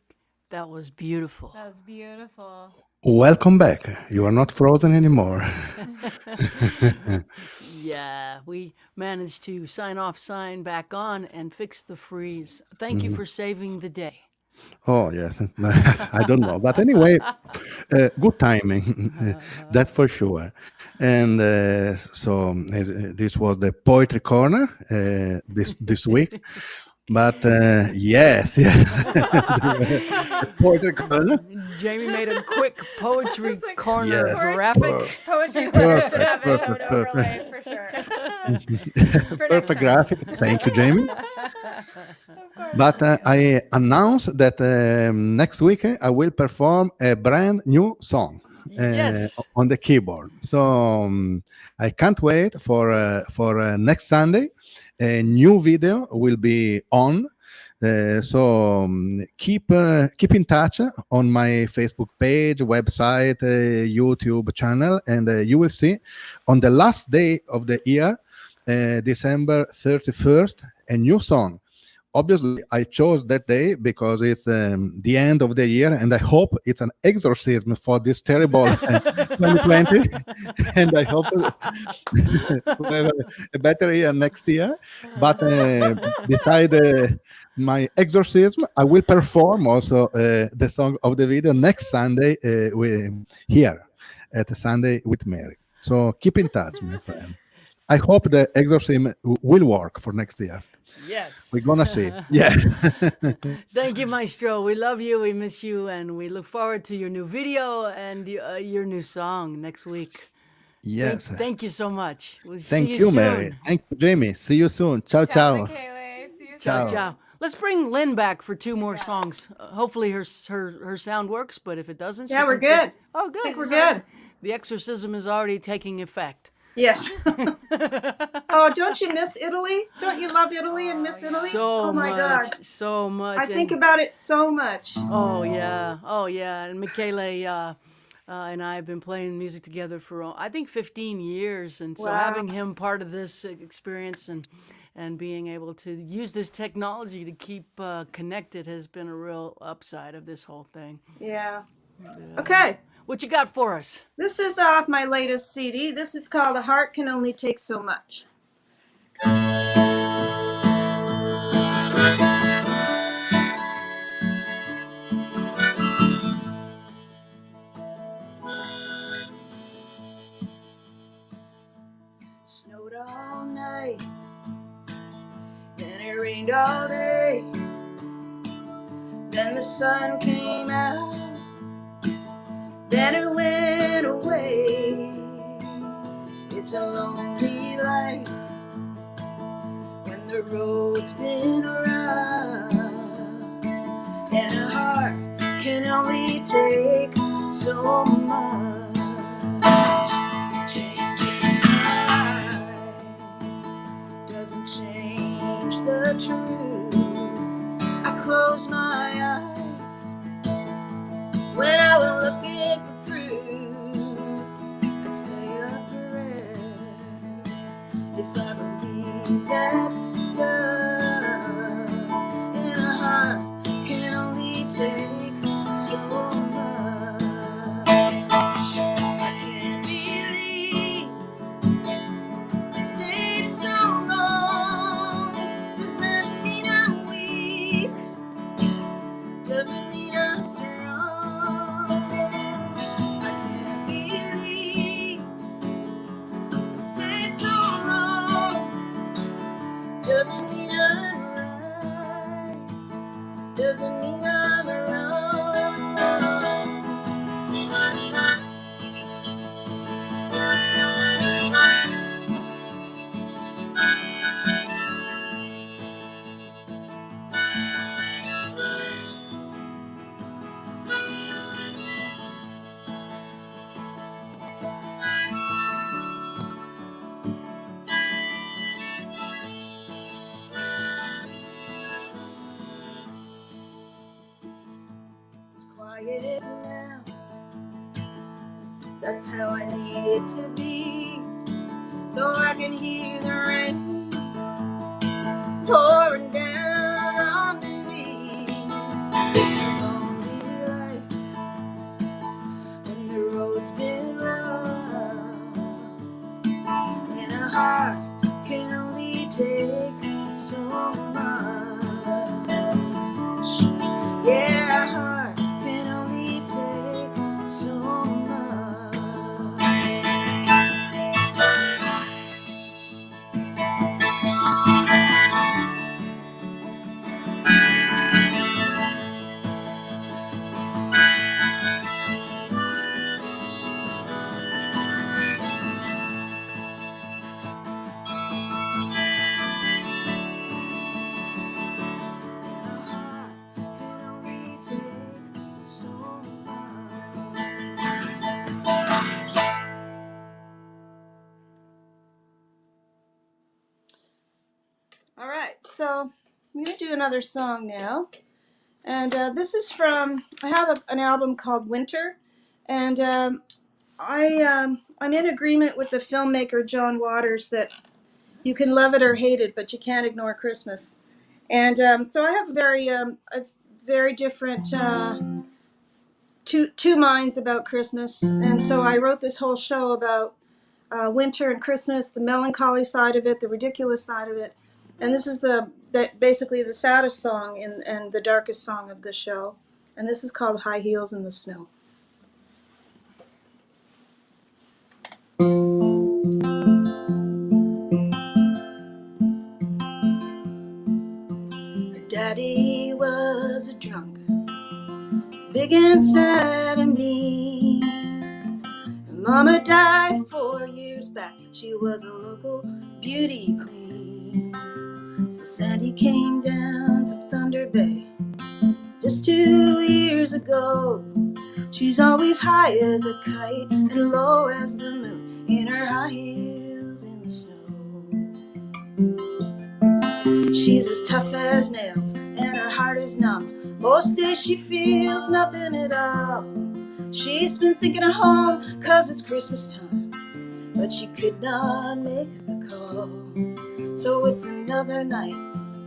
that was beautiful. That was beautiful. Welcome back. You are not frozen anymore. Yeah, we managed to sign off, sign back on, and fix the freeze. Thank you for saving the day. Oh, yes. I don't know. But anyway, good timing. That's for sure. And this was the Poetry Corner this week. But yes, yeah. The Poetry Corner. Jaimee made a quick poetry It's like, corner Yes. graphic. Poetry corner should Perfect, have its own perfect, overlay for sure. For next Perfect time. graphic. Thank you, Jamie. But I announced that next week I will perform a brand new song Yes. on the keyboard. So I can't wait for next Sunday. A new video will be on. Keep in touch on my Facebook page, website, YouTube channel, and you will see on the last day of the year, December 31st, a new song. Obviously, I chose that day because it's the end of the year, and I hope it's an exorcism for this terrible 2020. And I hope we have a better year next year. But beside my exorcism, I will perform also the song of the video next Sunday here at Sunday with Mary. So keep in touch, my friend. I hope the exorcism will work for next year. Yes. We're gonna see. Yes. Thank you, Maestro. We love you. We miss you. And we look forward to your new video and your new song next week. Yes. Thank you so much. We'll Thank see you you, soon. Mary. Thank you, Jamie. See you soon. Ciao, Ciao, ciao. Michele. See you Ciao, soon. ciao. Let's bring Lynn back for 2 more songs. Hopefully her sound works, but if it doesn't, Yeah, she we're can good. Oh, good. I think we're So good. The exorcism is already taking effect. Yes. Oh, don't you miss Italy? Don't you love Italy and miss Italy? So Oh my much, God. so much. I think And- about it so much. Oh yeah. And Michele and I have been playing music together for I think 15 years, and so Wow. having him part of this experience and being able to use this technology to keep connected has been a real upside of this whole thing. Yeah. Okay. What you got for us? This is off my latest CD. This is called A Heart Can Only Take So Much. Snowed all night, then it rained all day, then the sun came out, then it went away. It's a lonely life when the road's been rough, and a heart can only take so much. Changing life doesn't change the truth. I close my eyes when I would look at the proof. I'd say a prayer if I believe that's done. And a heart can only take so much. I can't believe I stayed so long. Does that mean I'm weak? Doesn't mean I'm strong. I can't believe I stayed so long. Doesn't mean I'm right. Doesn't mean I'm wrong. It's quiet now. That's how I need it to be, so I can hear the rain pouring down on me. It's a heart can only take so much. Yeah, a heart can only take so much. All right, so I'm going to do another song now. And this is from, I have an album called Winter. And I'm in agreement with the filmmaker John Waters that you can love it or hate it, but you can't ignore Christmas. And so I have a very different two minds about Christmas. And so I wrote this whole show about winter and Christmas, the melancholy side of it, the ridiculous side of it. And this is basically the saddest song and the darkest song of the show. And this is called High Heels in the Snow. Her daddy was a drunk, big and sad and mean. Her mama died 4 years back. She was a local beauty queen. So Sandy came down from Thunder Bay just 2 years ago. She's always high as a kite and low as the moon in her high heels in the snow. She's as tough as nails and her heart is numb. Most days she feels nothing at all. She's been thinking of home 'cause it's Christmas time, but she could not make the call. So it's another night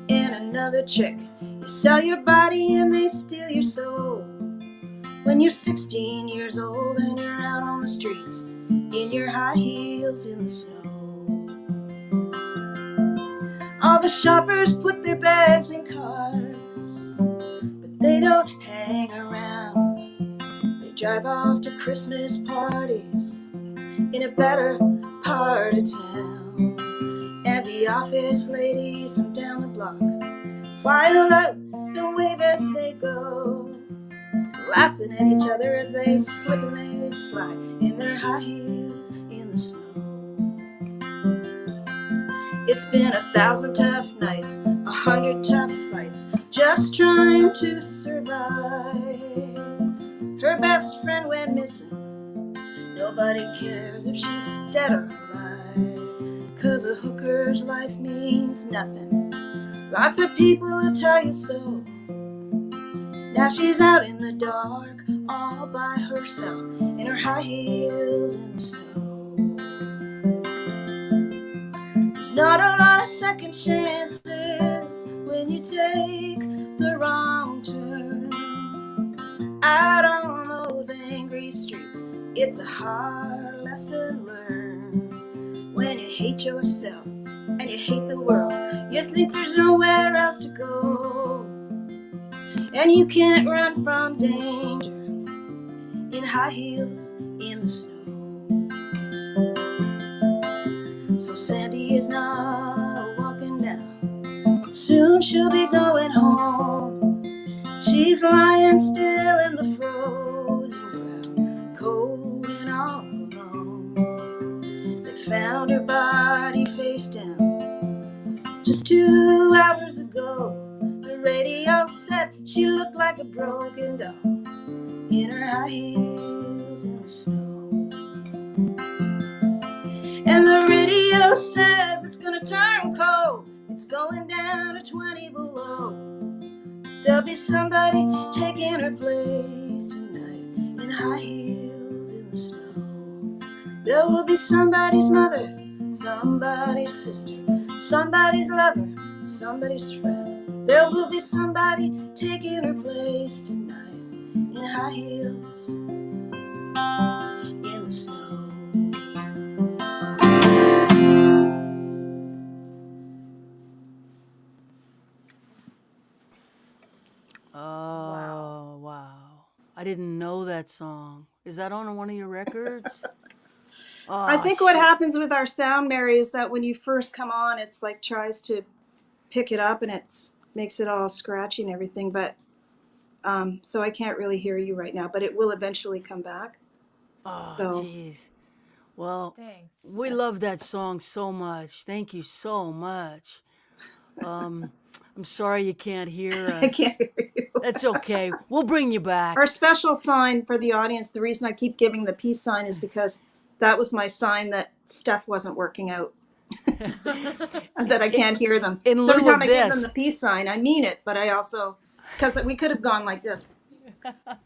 and another trick. You sell your body and they steal your soul. When you're 16 years old and you're out on the streets in your high heels in the snow. All the shoppers put their bags in cars, but they don't hang around. They drive off to Christmas parties in a better part of town. And the office ladies from down the block file out and wave as they go, laughing at each other as they slip and they slide in their high heels in the snow. It's been 1,000 tough nights, 100 tough fights, just trying to survive. Her best friend went missing. Nobody cares if she's dead or alive, 'cause a hooker's life means nothing. Lots of people will tell you so. Now she's out in the dark, all by herself, in her high heels in the snow. There's not a lot of second chances when you take the wrong turn. Out on those angry streets, it's a hard lesson learned. When you hate yourself and you hate the world, you think there's nowhere else to go. And you can't run from danger in high heels in the snow. So Sandy is not walking down, soon she'll be going home. She's lying still in the frozen ground, cold and all alone. They found her body face down just 2 hours ago. The radio said she looked like a broken doll in her high heels in the snow. And the radio says it's gonna turn cold. It's going down to 20 below. There'll be somebody taking her place tonight in high heels in the snow. There will be somebody's mother, somebody's sister, somebody's lover, somebody's friend. There will be somebody taking her place tonight in high heels in the snow. didn't know that song. Is that on one of your records? I Oh, think what happens with our sound, Mary, is that when you first come on, it's like tries to pick it up and it makes it all scratchy and everything. But so I can't really hear you right now, but it will eventually come back. oh, So jeez. Well, Dang. we love that song so much. Thank you so much. I'm sorry you can't hear I can't us. hear you. That's okay. We'll bring you Our back. special sign for the audience, the reason I keep giving the peace sign is because that was my sign that stuff wasn't working out and that I can't hear them. In So every lieu time of I give them this, the peace sign, I mean it, but I also, because we could have gone like this,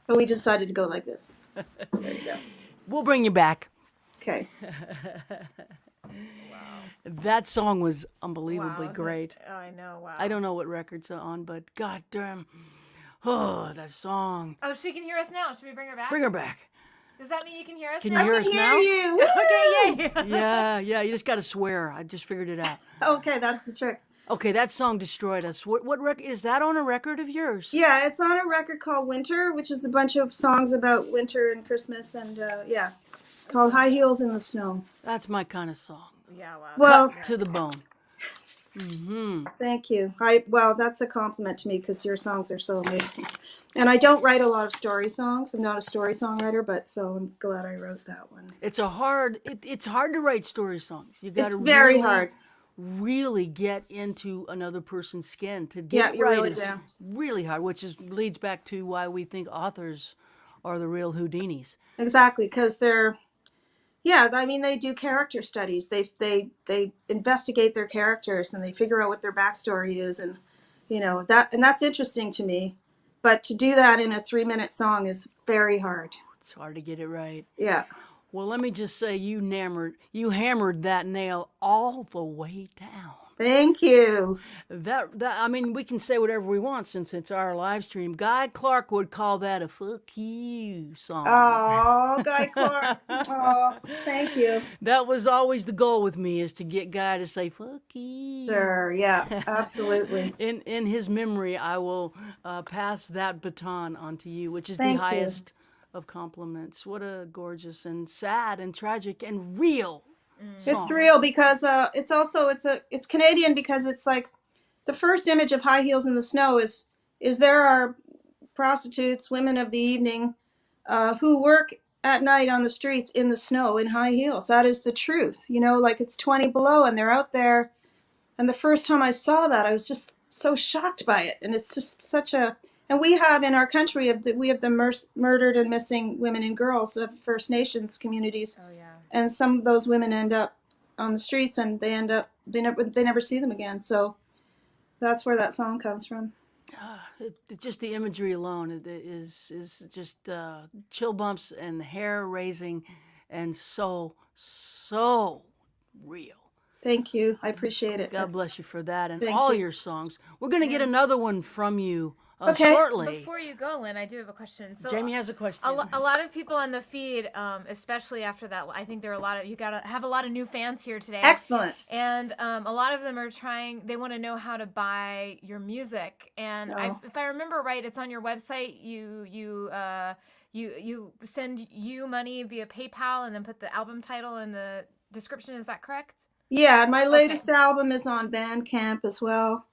but we decided to go like this. There you go. we'll bring you back. Okay. Wow. That song was Wow. unbelievably isn't it- great. Oh, I know. Wow. I don't know what record's on, but god damn. Oh, that song. Oh, she can hear us now. Should we bring her back? Bring her back. Does that mean you can hear us Can now? you hear I us can hear now? you. Okay, yay. Yeah, you just got to swear. I just figured it out. Okay, that's the trick. Okay, that song destroyed us. What record is that on a record of yours? Yeah, it's on a record called Winter, which is a bunch of songs about winter and Christmas, and yeah, called High Heels in the Snow. That's my kind of song. Yeah, wow. Well, Cut to the bone. Mm-hmm. thank you. Well, that's a compliment to me because your songs are so amazing. And I don't write a lot of story songs. I'm not a story songwriter, but so I'm glad I wrote that one. It's it's hard to write story songs. You got It's to very really, hard. really get into another person's skin to get Yeah, it you right really is do. really hard, which leads back to why we think authors are the real Houdinis. Exactly, because I mean, they do character studies. They investigate their characters and they figure out what their backstory is, and that's interesting to me. But to do that in a 3-minute song is very hard. It's hard to get it right. Yeah. Well, let me just say you hammered that nail all the way down. Thank you. That I mean, we can say whatever we want since it's our live stream. Guy Clark would call that a "fuck you" song. Oh, Guy Clark. Oh, thank you. That was always the goal with me, is to get Guy to say "fuck you." Sure. Yeah. Absolutely. In his memory, I will pass that baton on to you, which is Thank the you. highest of compliments. What a gorgeous and sad and tragic and real song. It's real because it's Canadian because it's like the first image of High Heels in the Snow is there are prostitutes, women of the evening, who work at night on the streets in the snow in high heels. That is the truth. Like it's 20 below and they're out there. And the first time I saw that, I was just so shocked by it. And it's just and we have in our country, we have the murdered and missing women and girls of First Nations communities. Oh, yeah. And some of those women end up on the streets and they never see them again. So that's where that song comes from. Just the imagery alone is just chill bumps and hair raising, and so real. Thank you. I appreciate it. God bless you for that and Thank all you. your songs. We're gonna get another one from you Okay. shortly. Before you go, Lynn, I do have a question. So Jaimee has a question. a lot of people on the feed, especially after that, I think there are a lot of, you gotta have a lot of new fans here today. Excellent. And a lot of them are they want to know how to buy your music. And Oh. if I remember right, it's on your website. You send you money via PayPal and then put the album title in the description. Is that correct? Yeah, and my latest album is on Bandcamp as well.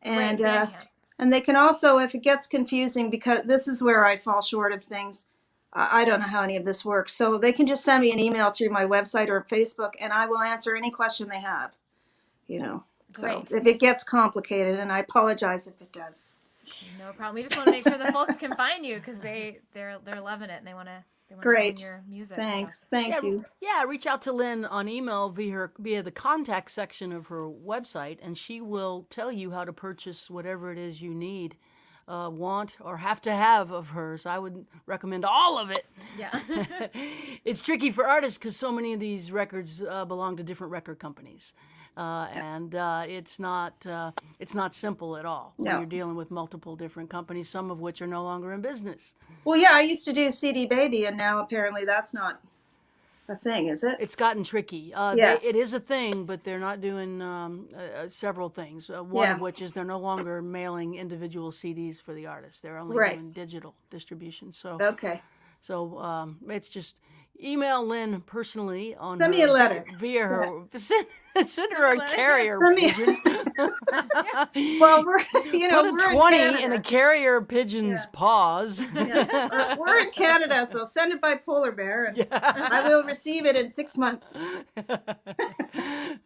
And Great, Bandcamp. and they can also, if it gets confusing, because this is where I fall short of things, I don't know how any of this works. So they can just send me an email through my website or Facebook, and I will answer any question they have. So Great. if it gets complicated, and I apologize if it does. No problem. We just want to make sure the folks can find you because they're loving it and they want to Great. your music. Thanks. Thank you. Yeah, reach out to Lynn on email via the contact section of her website, and she will tell you how to purchase whatever it is you need, want, or have to have of hers. I would recommend all of it. Yeah. It's tricky for artists because so many of these records belong to different record companies. And it's not simple at all when No. you're dealing with multiple different companies, some of which are no longer in business. Well, yeah, I used to do CD Baby, and now apparently that's not a thing, is it? It's gotten tricky. Yeah. It is a thing, but they're not doing several things. One of Yeah. which is they're no longer mailing individual CDs for the artists. They're only Right. doing digital distribution. Okay. So it's just email Lynn personally on Send me a her letter. via her send her a a letter. carrier Send me- pigeon. Well, we're Put a we're 20 in in a Canada. carrier pigeon's paws. Yeah. We're in Canada, so send it by polar bear, and I will receive it in 6 months.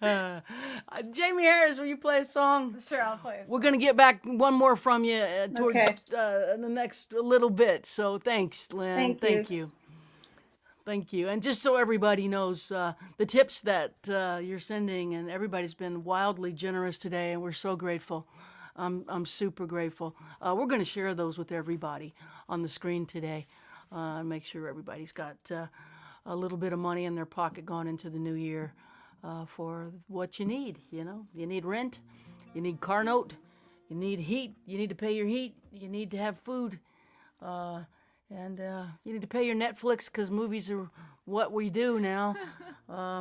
Jaimee Harris, will you play a song? Sure, I'll play. We're going to get back one more from you towards Okay. the next little bit. So thanks, Lynn. Thank you. Thank you. And just so everybody knows, the tips that you're sending, and everybody's been wildly generous today, and we're so grateful. I'm super grateful. We're going to share those with everybody on the screen today. Make sure everybody's got a little bit of money in their pocket going into the new year for what you need. You know, you need rent, you need car note, you need heat, you need to pay your heat, you need to have food, and you need to pay your Netflix because movies are what we do now.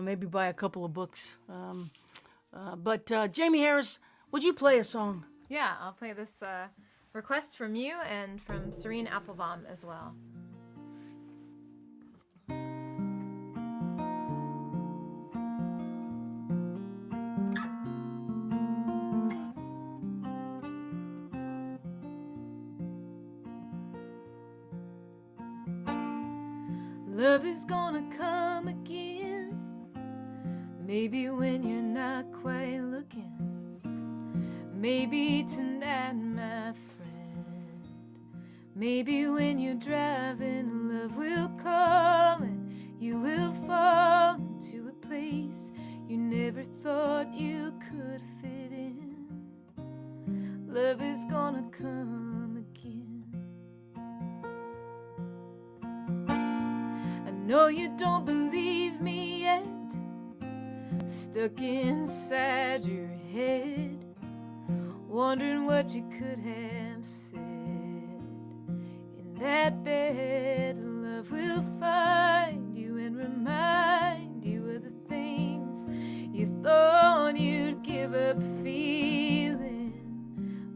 Maybe buy a couple of books. But Jaimee Harris, would you play a song? Yeah, I'll play this request from you and from Serene Applebaum as well. Love is gonna come again, maybe when you're not quite looking, maybe tonight, my friend, maybe when you're driving, love will call and you will fall into a place you never thought you could fit in. Love is gonna come again. No, you don't believe me yet, stuck inside your head, wondering what you could have said. In that bed, love will find you and remind you of the things you thought you'd give up feeling.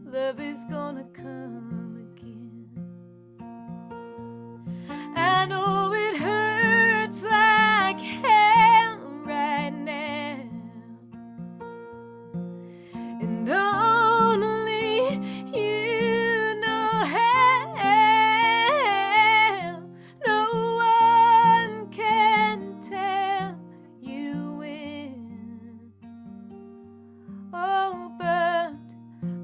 Love is gonna come again. I know it hurts like hell right now, and only you know how. No one can tell you when. Oh, but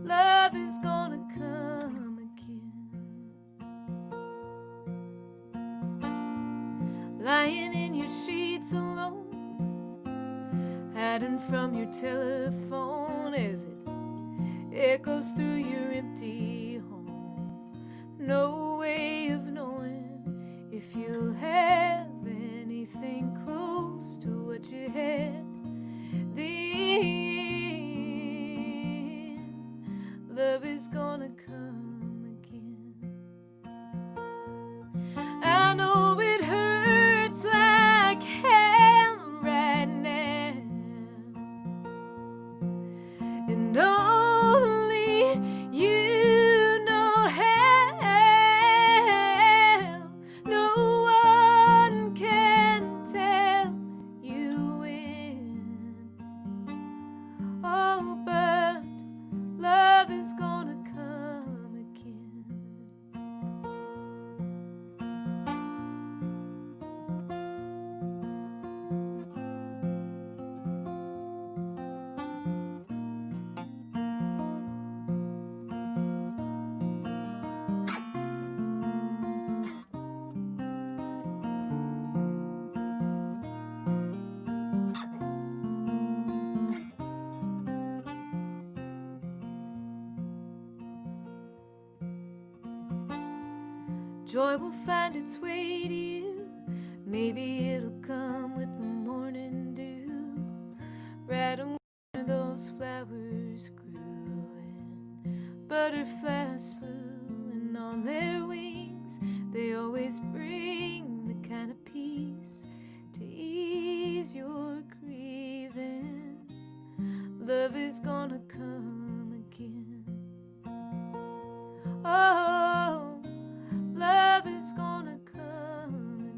love is gonna come again. Lying in your sheets alone, hiding from your telephone as it echoes through your empty home. No way of knowing if you'll have anything close to what you had then. Love is gonna come again. I know it hurts like hell right now, and only you know how. No one can tell you when. Oh, but love is gonna come again. Joy will find its way to you. Maybe it'll come with the morning dew, right on where those flowers grew, and butterflies flew, and on their wings they always bring the kind of peace to ease love is gonna come again. Oh, love is gonna come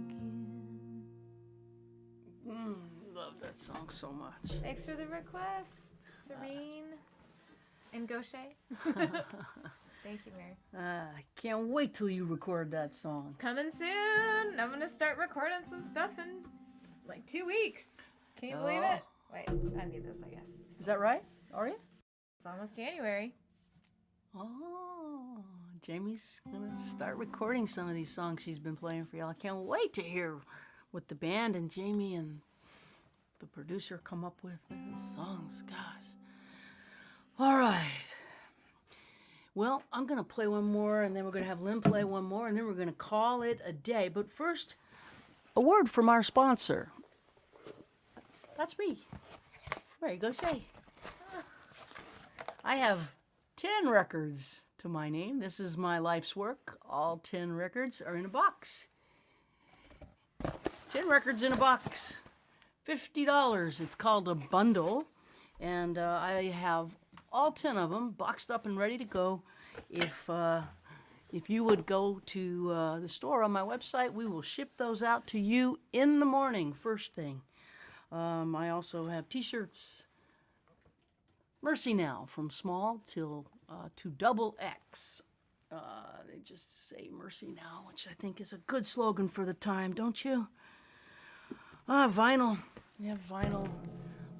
again. Love that song so much. Thanks for the request, Serene and Gauthier. Thank you, Mary. I can't wait till you record that song. It's coming soon. I'm gonna start recording some stuff in like 2 weeks. Can you believe it? Wait, I need this, I guess. Is that right? Are you? It's almost January. Oh, Jaimee's gonna start recording some of these songs she's been playing for y'all. I can't wait to hear what the band and Jaimee and the producer come up with these songs. Gosh. All right. Well, I'm gonna play one more, and then we're gonna have Lynn play one more, and then we're gonna call it a day. But first, a word from our sponsor. That's me. There you go, say. I have 10 records to my name. This is my life's work. All 10 records are in a box. 10 records in a box. $50. It's called a bundle. And I have all 10 of them boxed up and ready to go. If you would go to the store on my website, we will ship those out to you in the morning, first thing. I also have t-shirts. Mercy Now, from small till to double X. They just say Mercy Now, which I think is a good slogan for the time, don't you? Vinyl. We have vinyl.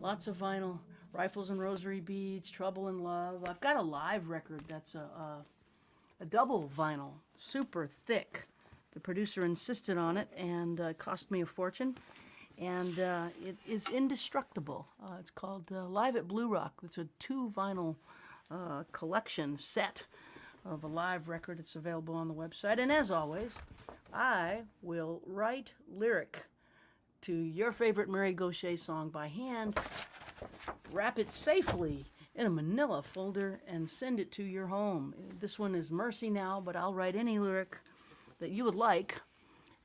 Lots of vinyl. Rifles and Rosary Beads, Trouble in Love. I've got a live record that's a double vinyl, super thick. The producer insisted on it, and it cost me a fortune. And it is indestructible. It's called Live at Blue Rock. It's a 2 vinyl collection set of a live record. It's available on the website. And as always, I will write lyric to your favorite Mary Gauthier song by hand, wrap it safely in a manila folder, and send it to your home. This one is Mercy Now, but I'll write any lyric that you would like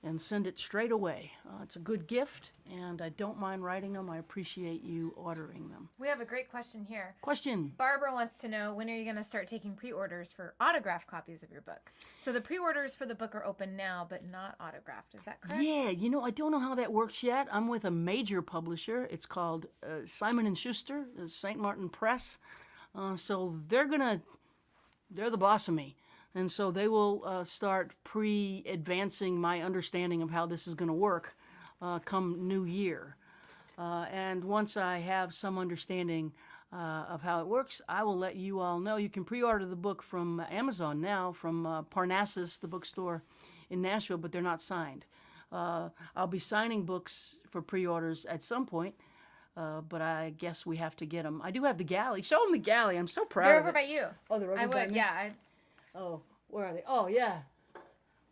and send it straight away. It's a good gift, and I don't mind writing them. I appreciate you ordering them. We have a great question here. Question. Barbara wants to know, when are you going to start taking pre-orders for autographed copies of your book? So the pre-orders for the book are open now, but not autographed. Is that correct? Yeah, I don't know how that works yet. I'm with a major publisher. It's called Simon & Schuster, St. Martin Press. So they're the boss of me. And so they will start advancing my understanding of how this is going to work come New Year. And once I have some understanding of how it works, I will let you all know. You can pre-order the book from Amazon now, from Parnassus, the bookstore in Nashville, but they're not signed. I'll be signing books for pre-orders at some point, but I guess we have to get them. I do have the galley. Show them the galley. I'm so proud They're of over it. by you. Oh, they're over I by would, me? yeah. Oh, where are they? Oh, yeah.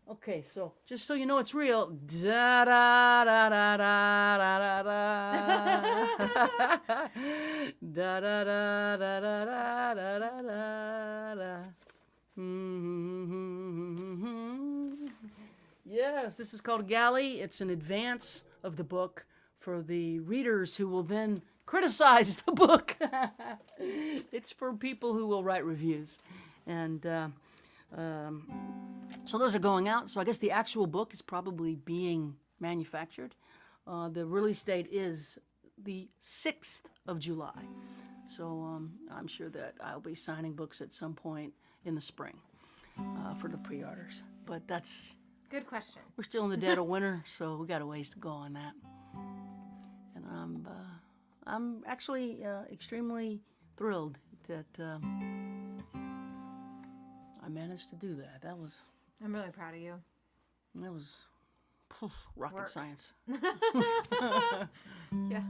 Okay, so just so you know it's real. Da da da da da da da da. Da da da da da da da da da. Yes, this is called a galley. It's an advance of the book for the readers who will then criticize the book. It's for people who will write reviews. And so those are going out. So I guess the actual book is probably being manufactured. The release date is the 6th of July. So I'm sure that I'll be signing books at some point in the spring for the pre-orders. But Good question. we're still in the dead of winter, so we got a ways to go on that. And I'm actually extremely thrilled that I managed to do that. I'm really proud of you. That was rocket Work. science. Yeah.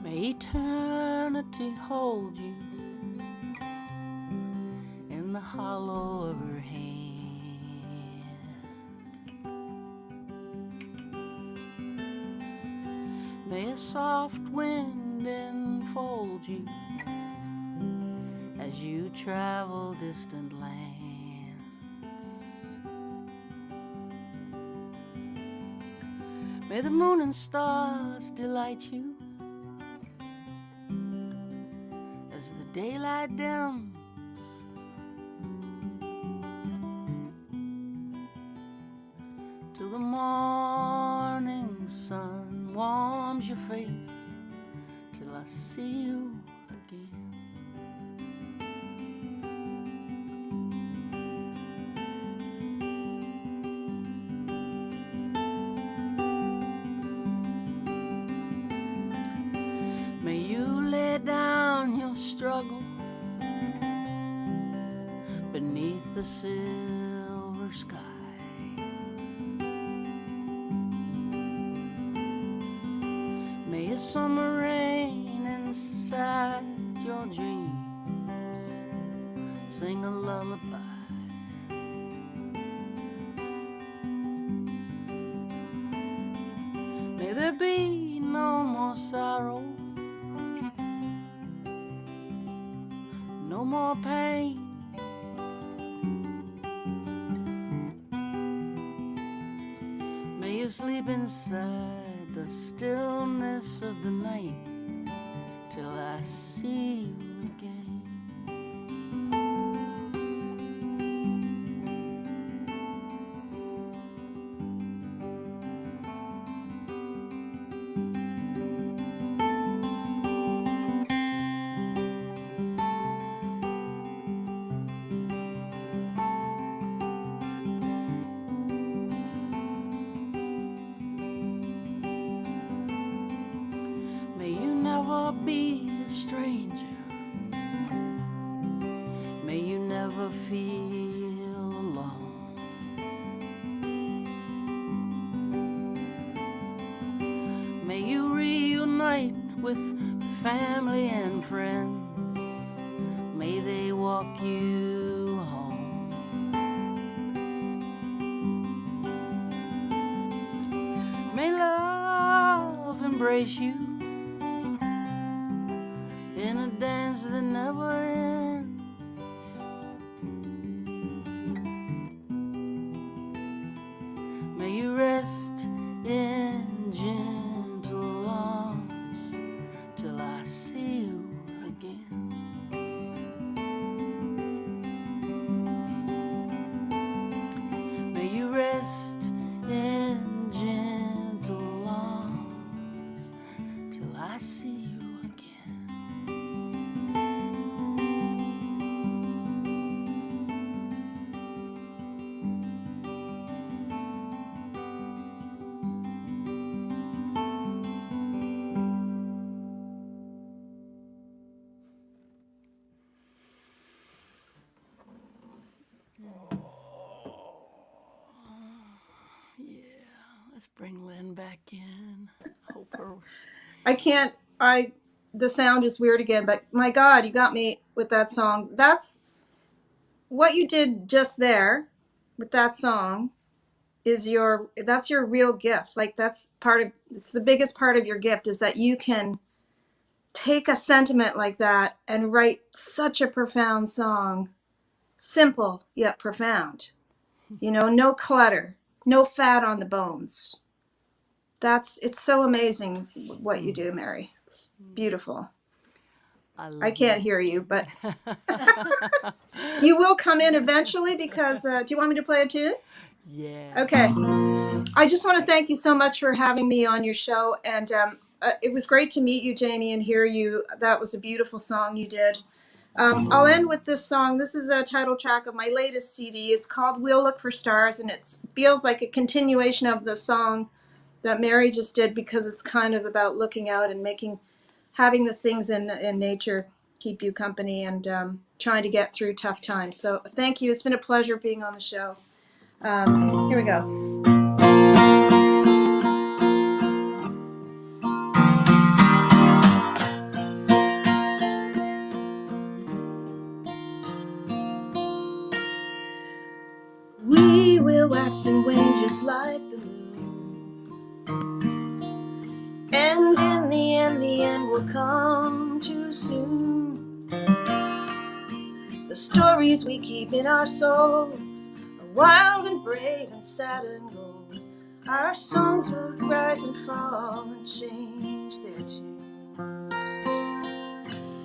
May eternity hold you in the hollow of her hand. May a soft wind enfold you as as you travel distant lands. May the moon and stars delight you as the daylight dims. Till the morning sun warms your face, till I see you again. May you lay down your struggle beneath the silver sky. May a summer rain inside your dreams sing a lullaby. May there be no more sorrow, no more pain. May you sleep inside the stillness of the night till I see you again. May you never be a stranger. May you never feel alone. May you reunite with family and friends. May they walk you home. May love embrace you in a dance that never ends. May you rest in gentle arms till I see you again. May you rest in gentle arms till I see you again. Yeah, let's bring Lynn back in. Hope her. I can't. The sound is weird again, but my God, you got me with that song. That's what you did just there with that song. That's your real gift. Like it's the biggest part of your gift is that you can take a sentiment like that and write such a profound song, simple yet profound. No clutter, no fat on the bones. It's so amazing what you do, Mary. It's beautiful. I can't hear you, but you will come in eventually because, do you want me to play a tune? Yeah. Okay. I just want to thank you so much for having me on your show. And it was great to meet you, Jaimee, and hear you. That was a beautiful song you did. I'll end with this song. This is a title track of my latest CD. It's called We'll Look for Stars, and it feels like a continuation of the song that Mary just did because it's kind of about looking out and having the things in nature keep you company and trying to get through tough times. So thank you. It's been a pleasure being on the show. Here we go. We will wax and wane just like the moon, and in the end will come too soon. The stories we keep in our souls are wild and brave and sad and gold. Our songs will rise and fall and change their tune.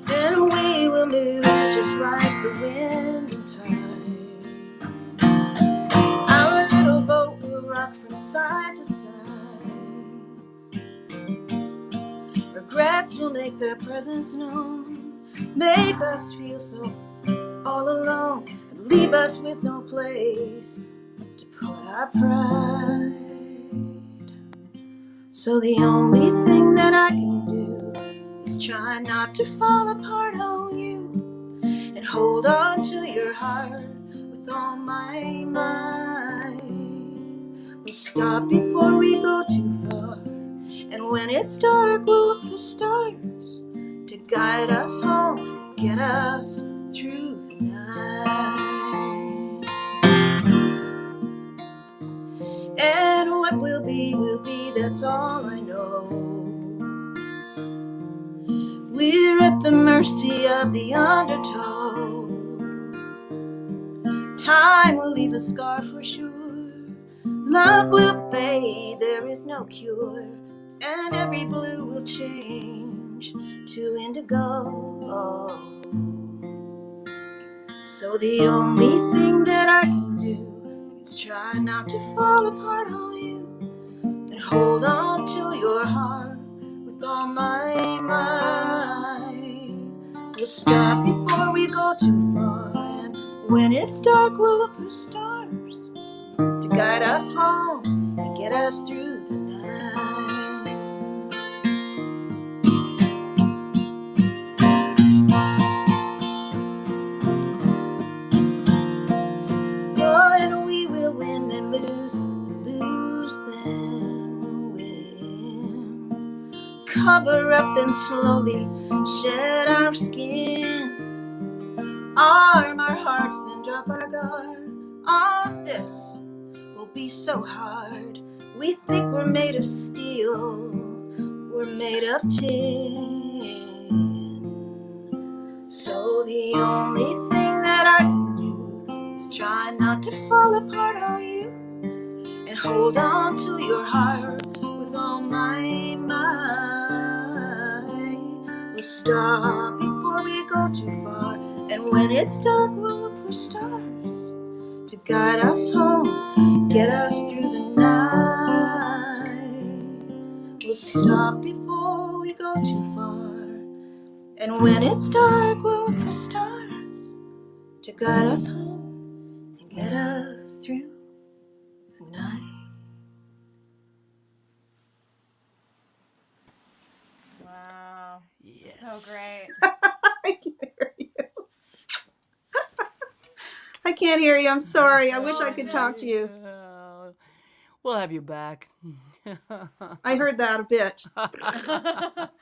And we will move just like the wind and tide. Our little boat will rock from side to side. Regrets will make their presence known, make us feel so all alone, and leave us with no place to put our pride. So the only thing that I can do is try not to fall apart on you, and hold on to your heart with all my might. We'll stop before we go too far, and when it's dark we'll look for stars to guide us home, get us through the night. And what will be, that's all I know. We're at the mercy of the undertow. Time will leave a scar for sure. Love will fade, there is no cure. And every blue will change to indigo. So the only thing that I can do is try not to fall apart on you, and hold on to your heart with all my might. We'll stop before we go too far, and when it's dark we'll look for stars to guide us home and get us through the night. Oh, and we will win and lose then win. Cover up then slowly shed our skin. Arm our hearts then drop our guard. All of this will be so hard. We think we're made of steel, we're made of tin. So the only thing that I can do is try not to fall apart on you, and hold on to your heart with all my might. We'll stop before we go too far, and when it's dark we'll look for stars to guide us home, get us through the night. We'll stop before we go too far, and when it's dark we'll look for stars to guide us home and get us through the night. Wow. Yes. So great. I can't hear you. I can't hear you. I'm sorry. I wish I could talk to you. We'll have you back. I heard that a bit.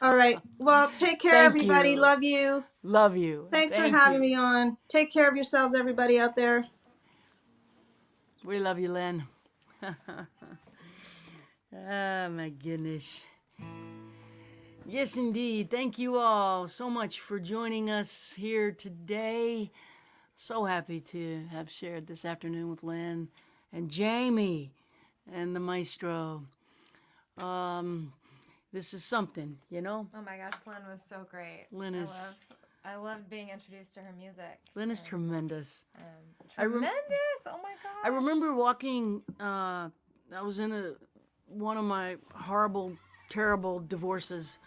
All right. Well, take care, Thank everybody. you. Love you. Love you. Thanks Thank for having you. me on. Take care of yourselves, everybody out there. We love you, Lynn. Oh, my goodness. Yes, indeed. Thank you all so much for joining us here today. So happy to have shared this afternoon with Lynn and Jaimee and the maestro. This is something, you know? Oh my gosh, Lynn was so great. Lynn is... I love being introduced to her music. Lynn is tremendous. Tremendous! Oh my gosh. I remember walking, I was in one of my horrible, terrible divorces,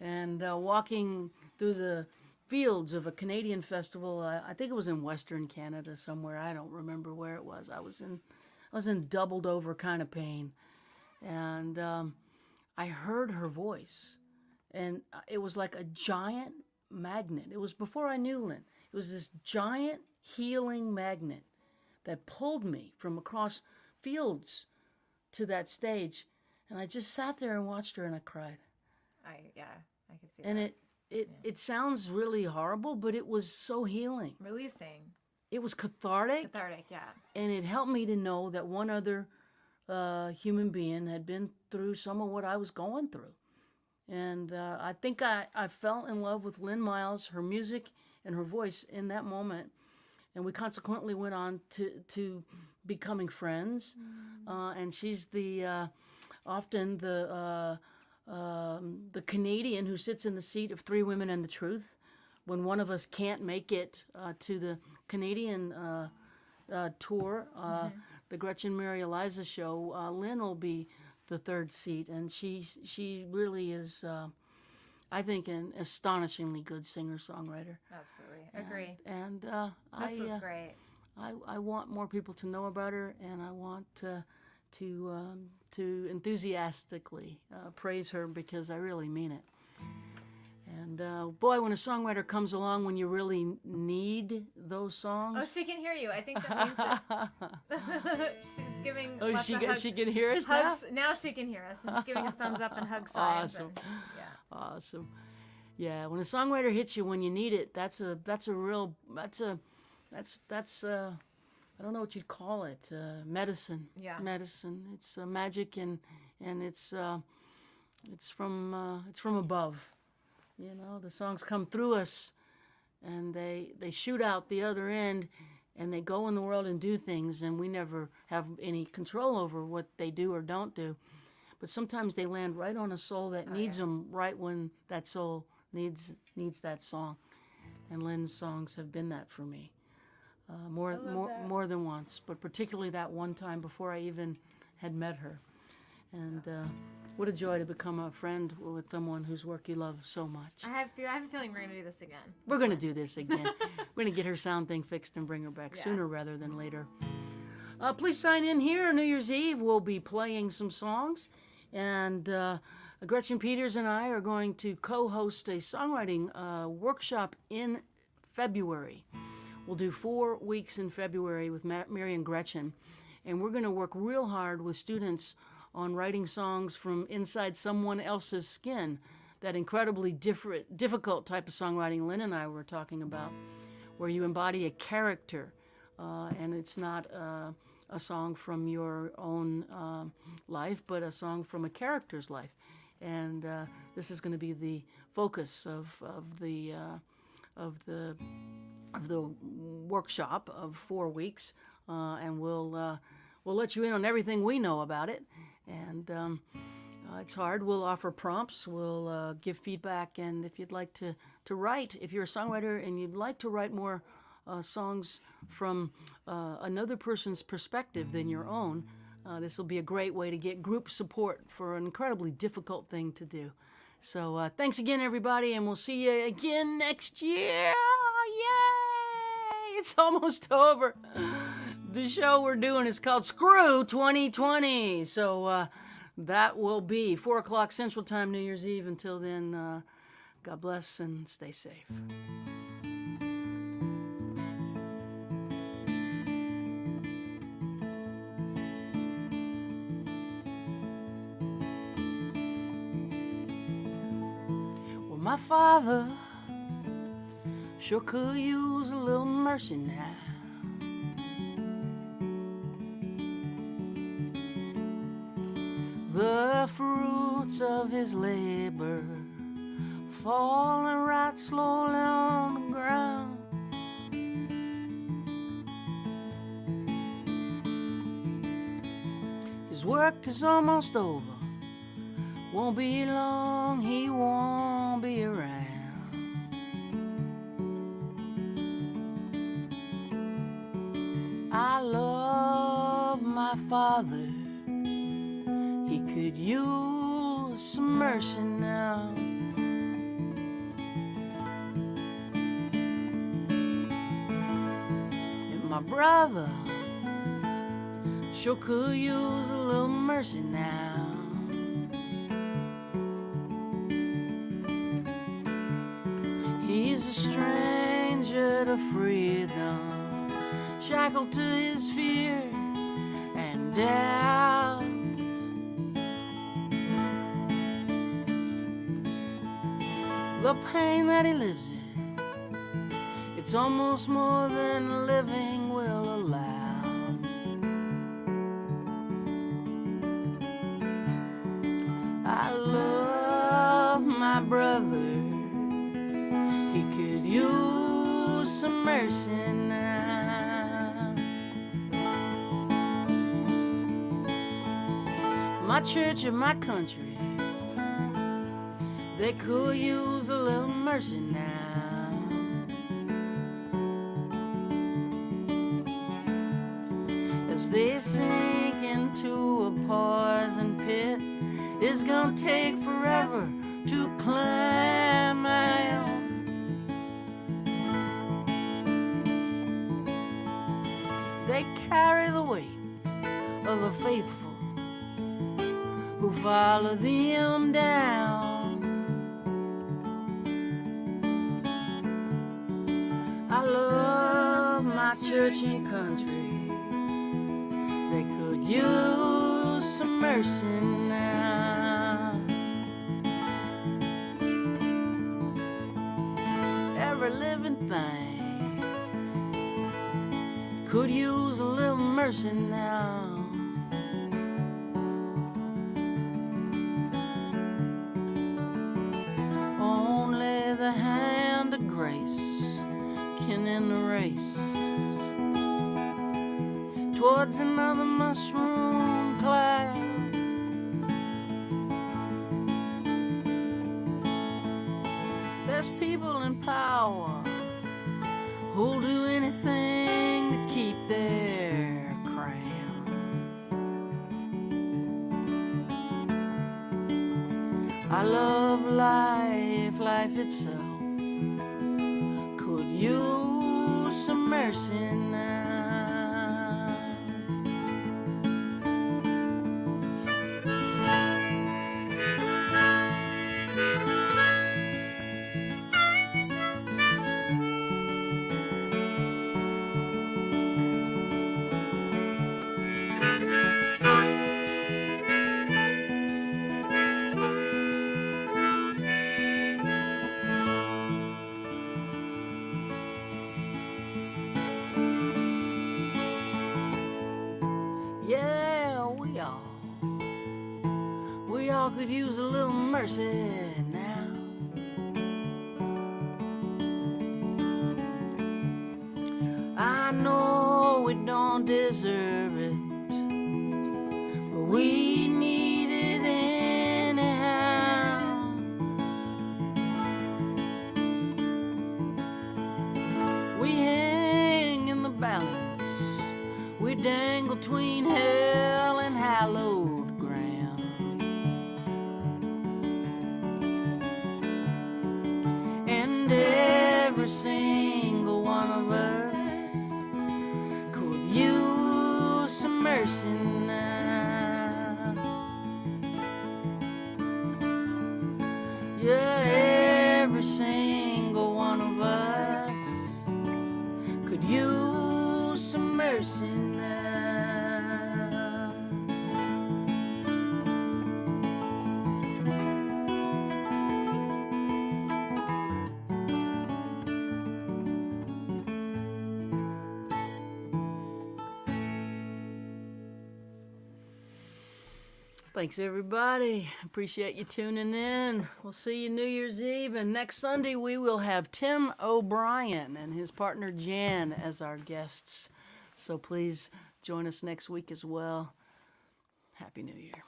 and walking through the fields of a Canadian festival. I think it was in Western Canada somewhere. I don't remember where it was. I was in doubled over kind of pain, and I heard her voice, and it was like a giant magnet. It was before I knew Lynn. It was this giant healing magnet that pulled me from across fields to that stage, and I just sat there and watched her, and I cried. I could see And that. it sounds really horrible, but it was so healing. Releasing. It was cathartic, Yeah. and it helped me to know that one other human being had been through some of what I was going through. And I think I fell in love with Lynn Miles, her music and her voice in that moment. and we consequently went on to becoming friends. And she's often the Canadian who sits in the seat of Three Women and the Truth. When one of us can't make it to the Canadian tour, the Gretchen Mary Eliza show, Lynn will be the third seat, and she really is, I think, an astonishingly good singer-songwriter. Absolutely. Agree. And This was great. I want more people to know about her, and I want to enthusiastically praise her, because I really mean it. And boy, when a songwriter comes along when you really need those songs. Oh, she can hear you. I think that means that she's giving. Oh, lots of hugs. she can hear us Hugs. Now she can hear us. She's giving us thumbs up and hug signs. Awesome. Yeah. Awesome. Yeah, when a songwriter hits you when you need it, that's a real I don't know what you'd call it. Medicine. Yeah. Medicine. It's magic, and it's from above. You know, the songs come through us, and they shoot out the other end, and they go in the world and do things, and we never have any control over what they do or don't do. But sometimes they land right on a soul that needs them right when that soul needs that song. And Lynn's songs have been that for me, more than once, but particularly that one time before I even had met her. And what a joy to become a friend with someone whose work you love so much. I have a feeling we're going to do this again. We're going to do this again. We're going to get her sound thing fixed and bring her back sooner rather than later. Please sign in here on New Year's Eve. We'll be playing some songs. And Gretchen Peters and I are going to co-host a songwriting workshop in February. We'll do 4 weeks in February with Mary and Gretchen. And we're going to work real hard with students on writing songs from inside someone else's skin. That incredibly difficult type of songwriting Lynn and I were talking about, where you embody a character, and it's not a song from your own life, but a song from a character's life. And this is going to be the focus of the workshop of 4 weeks, and we'll let you in on everything we know about it. And it's hard. We'll offer prompts. We'll give feedback. And if you'd like to write, if you're a songwriter and you'd like to write more songs from another person's perspective than your own, this will be a great way to get group support for an incredibly difficult thing to do. So thanks again, everybody, and we'll see you again next year. Yay! It's almost over. The show we're doing is called Screw 2020. So that will be 4 o'clock Central Time, New Year's Eve. Until then, God bless and stay safe. Well, my father sure could use a little mercy now. The fruits of his labor falling right slowly on the ground. His work is almost over. Won't be long, he won't be around. I love my father. He could use some mercy now. And my brother sure could use a little mercy now. He's a stranger to freedom, shackled to his fear and doubt. The pain that he lives in, it's almost more than living will allow. I love my brother. He could use some mercy now. my church and my country, they could use a little mercy now. As they sink into a poison pit, it's gonna take forever to climb out. They carry the weight of the faithful who follow them down. I love my church and country, they could use some mercy now. Every living thing could use a little mercy now. Only the hand of grace can end the race towards another mushroom cloud. There's people in power who'll do anything to keep their crown. I love life, life itself could use some mercy now. Yeah, we all could use a little mercy now. I know we don't deserve it, but we need it anyhow. We hang in the balance, we dangle between hell and hallowed ground. And every single one of us could use some mercy now. Yeah, every single one of us could use some mercy now. Thanks, everybody. Appreciate you tuning in. We'll see you New Year's Eve. And next Sunday, we will have Tim O'Brien and his partner Jan as our guests. So please join us next week as well. Happy New Year.